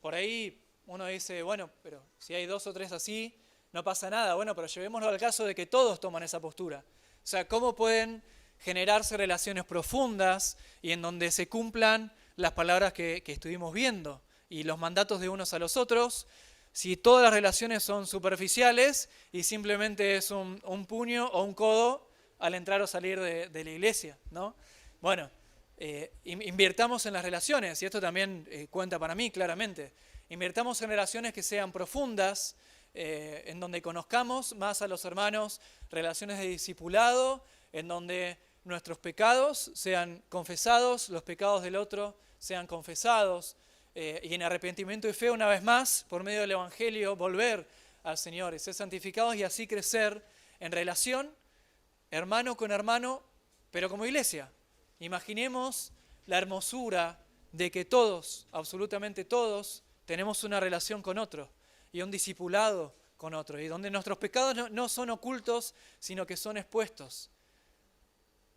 Por ahí uno dice, bueno, pero si hay 2 o 3 así, no pasa nada. Bueno, pero llevémoslo al caso de que todos toman esa postura. O sea, ¿cómo pueden generarse relaciones profundas y en donde se cumplan las palabras que estuvimos viendo y los mandatos de unos a los otros, si todas las relaciones son superficiales y simplemente es un puño o un codo al entrar o salir de la iglesia, ¿no? Bueno, invirtamos en las relaciones, y esto también cuenta para mí claramente. Invirtamos en relaciones que sean profundas, en donde conozcamos más a los hermanos, relaciones de discipulado, en donde nuestros pecados sean confesados, los pecados del otro sean confesados, y en arrepentimiento y fe, una vez más, por medio del Evangelio, volver al Señor y ser santificados y así crecer en relación, hermano con hermano, pero como iglesia. Imaginemos la hermosura de que todos, absolutamente todos, tenemos una relación con otro y un discipulado con otro, y donde nuestros pecados no son ocultos, sino que son expuestos.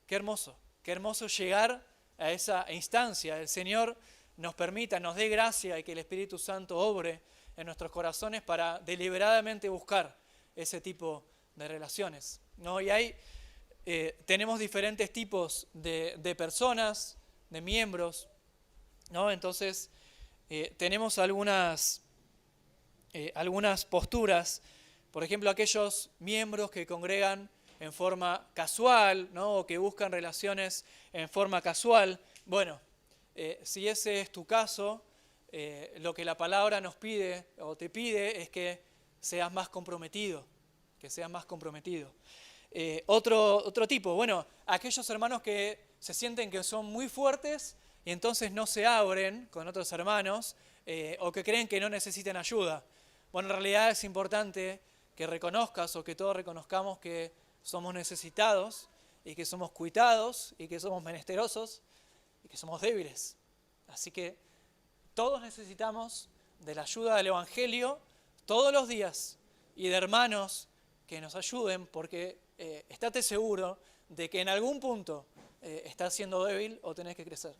Qué hermoso llegar a esa instancia. El Señor nos permita, nos dé gracia y que el Espíritu Santo obre en nuestros corazones para deliberadamente buscar ese tipo de relaciones, ¿no? Y tenemos diferentes tipos de personas, de miembros, ¿no? Entonces, tenemos algunas posturas, por ejemplo, aquellos miembros que congregan en forma casual, ¿no? O que buscan relaciones en forma casual. Bueno, si ese es tu caso, lo que la palabra nos pide o te pide es que seas más comprometido, Otro tipo, bueno, aquellos hermanos que se sienten que son muy fuertes y entonces no se abren con otros hermanos o que creen que no necesitan ayuda. Bueno, en realidad es importante que reconozcas o que todos reconozcamos que somos necesitados y que somos cuitados y que somos menesterosos y que somos débiles. Así que todos necesitamos de la ayuda del Evangelio todos los días y de hermanos que nos ayuden, porque estate seguro de que en algún punto estás siendo débil o tenés que crecer.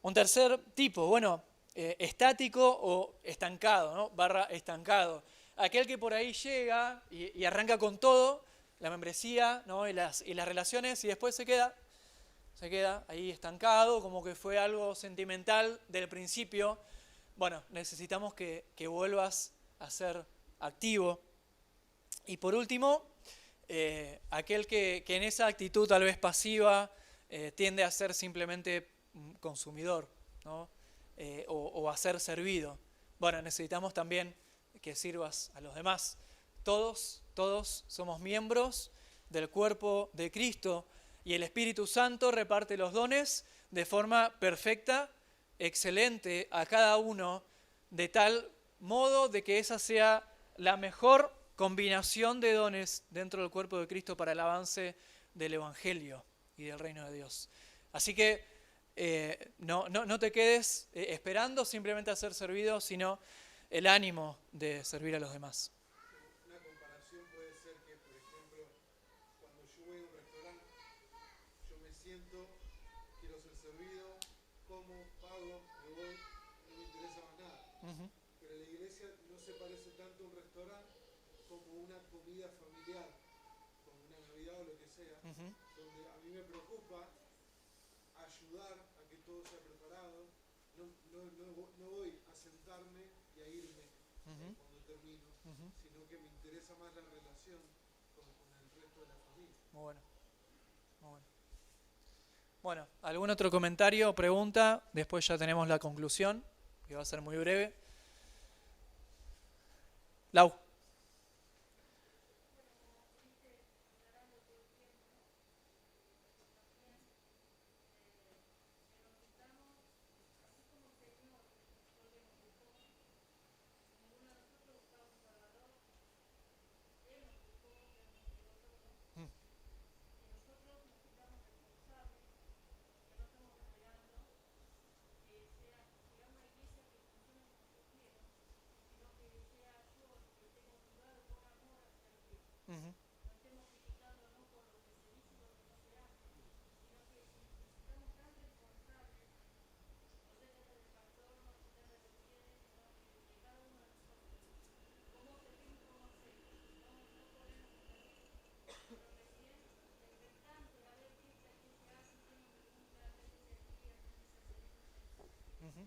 Un tercer tipo, bueno, estático o estancado, ¿no? / estancado. Aquel que por ahí llega y arranca con todo, la membresía, ¿no? y las relaciones, y después se queda ahí estancado, como que fue algo sentimental del principio. Bueno, necesitamos que vuelvas a ser activo. Y por último, aquel que en esa actitud tal vez pasiva tiende a ser simplemente consumidor, ¿no? O a ser servido. Bueno, necesitamos también que sirvas a los demás. Todos somos miembros del cuerpo de Cristo y el Espíritu Santo reparte los dones de forma perfecta, excelente a cada uno, de tal modo de que esa sea la mejor combinación de dones dentro del cuerpo de Cristo para el avance del Evangelio y del reino de Dios. Así que no te quedes esperando simplemente a ser servido, sino el ánimo de servir a los demás. Una comparación puede ser que, por ejemplo, cuando yo voy a un restaurante, yo me siento, quiero ser servido, como, pago, me voy, no me interesa más nada. Uh-huh. Pero la iglesia no se parece tanto a un restaurante como una comida familiar, como una Navidad o lo que sea, Uh-huh. donde a mí me preocupa ayudar a que todo sea preparado. No voy a sentarme y a irme Uh-huh. cuando termino, Uh-huh. sino que me interesa más la relación con el resto de la familia. Muy bueno. Muy bueno. Bueno, ¿algún otro comentario o pregunta? Después ya tenemos la conclusión, que va a ser muy breve. Lau. Ujú. Ujú.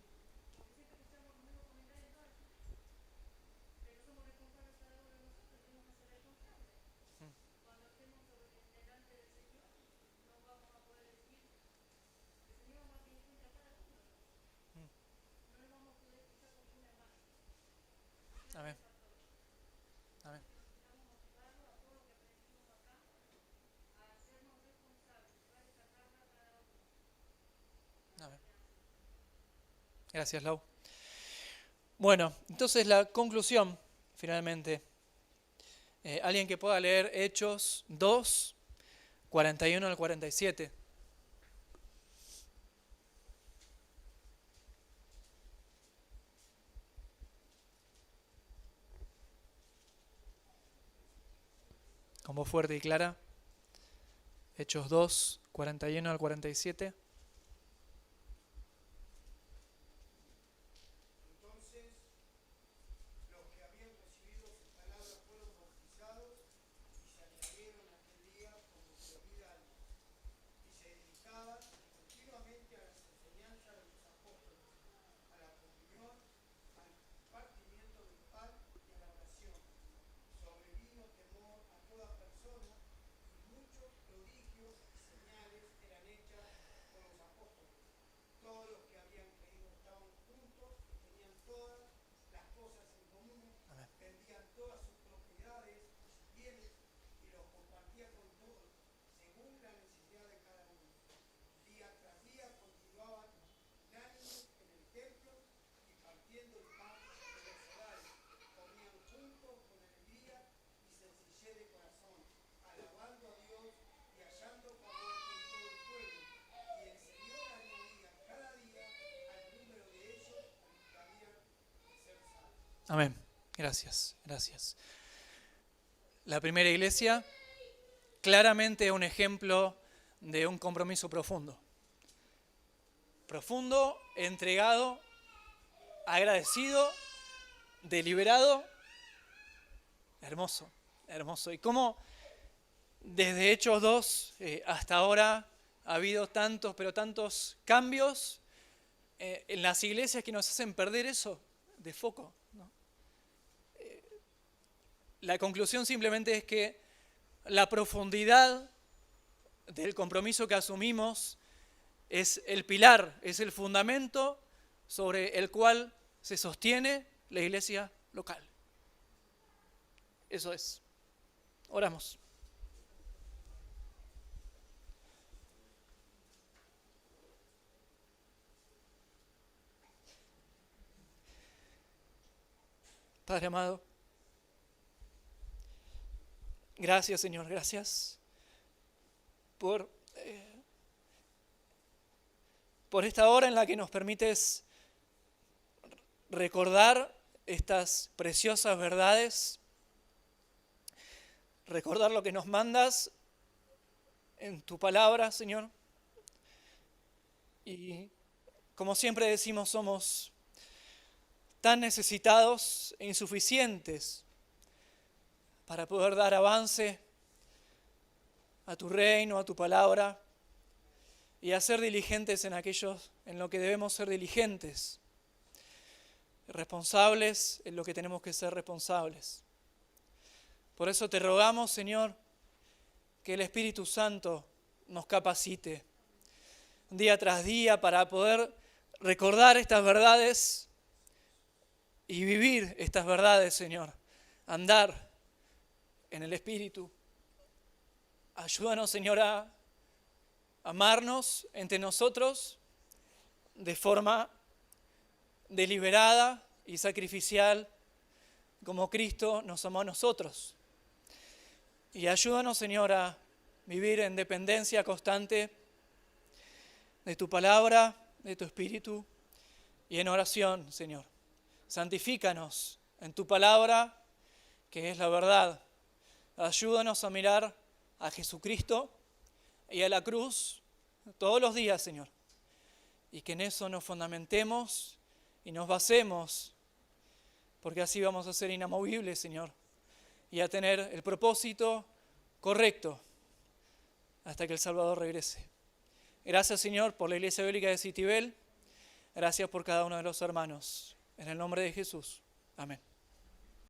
Amén. Amén. Amén. Gracias, Lau. Bueno, entonces la conclusión, finalmente. Alguien que pueda leer Hechos 2, 41 al 47. Con voz fuerte y clara. Hechos 2, 41 al 47. Entonces, los que habían recibido su palabra fueron bautizados y se añadieron aquel día como 3.000 almas, y se dedicaban continuamente a las enseñanzas de los apóstoles, a la comunión, al partimiento del pan y a la oración. Sobrevino temor a toda persona, y muchos prodigios y señales eran hechas por los apóstoles. Todos los que habían creído estaban juntos y tenían todas las cosas en común, Amén. vendían todas sus propiedades y sus bienes y los compartían con todos, según la necesidad de cada uno. Día tras día continuaban unánimes en el templo y partiendo el pan en los hogares, comían juntos con alegría y sencillez de corazón, alabando a Dios y hallando favor con todo el pueblo. Y el Señor añadía cada día al número de ellos a los que habían de ser salvos. Amén. Gracias, gracias. La primera iglesia, claramente un ejemplo de un compromiso profundo. Profundo, entregado, agradecido, deliberado. Hermoso, hermoso. Y cómo desde Hechos 2 hasta ahora ha habido tantos, pero tantos cambios en las iglesias que nos hacen perder eso de foco, ¿no? La conclusión simplemente es que la profundidad del compromiso que asumimos es el pilar, es el fundamento sobre el cual se sostiene la iglesia local. Eso es. Oramos. Padre amado, gracias Señor, gracias por esta hora en la que nos permites recordar estas preciosas verdades, recordar lo que nos mandas en tu palabra, Señor. Y como siempre decimos, somos tan necesitados e insuficientes para poder dar avance a tu reino, a tu palabra, y a ser diligentes en aquellos en lo que debemos ser diligentes, responsables en lo que tenemos que ser responsables. Por eso te rogamos, Señor, que el Espíritu Santo nos capacite día tras día para poder recordar estas verdades y vivir estas verdades, Señor. Andar en el Espíritu. Ayúdanos, Señor, a amarnos entre nosotros de forma deliberada y sacrificial, como Cristo nos amó a nosotros. Y ayúdanos, Señor, a vivir en dependencia constante de tu palabra, de tu Espíritu y en oración, Señor. Santifícanos en tu palabra, que es la verdad. Ayúdanos a mirar a Jesucristo y a la cruz todos los días, Señor. Y que en eso nos fundamentemos y nos basemos, porque así vamos a ser inamovibles, Señor, y a tener el propósito correcto hasta que el Salvador regrese. Gracias, Señor, por la Iglesia Bíblica de Citibel. Gracias por cada uno de los hermanos. En el nombre de Jesús. Amén.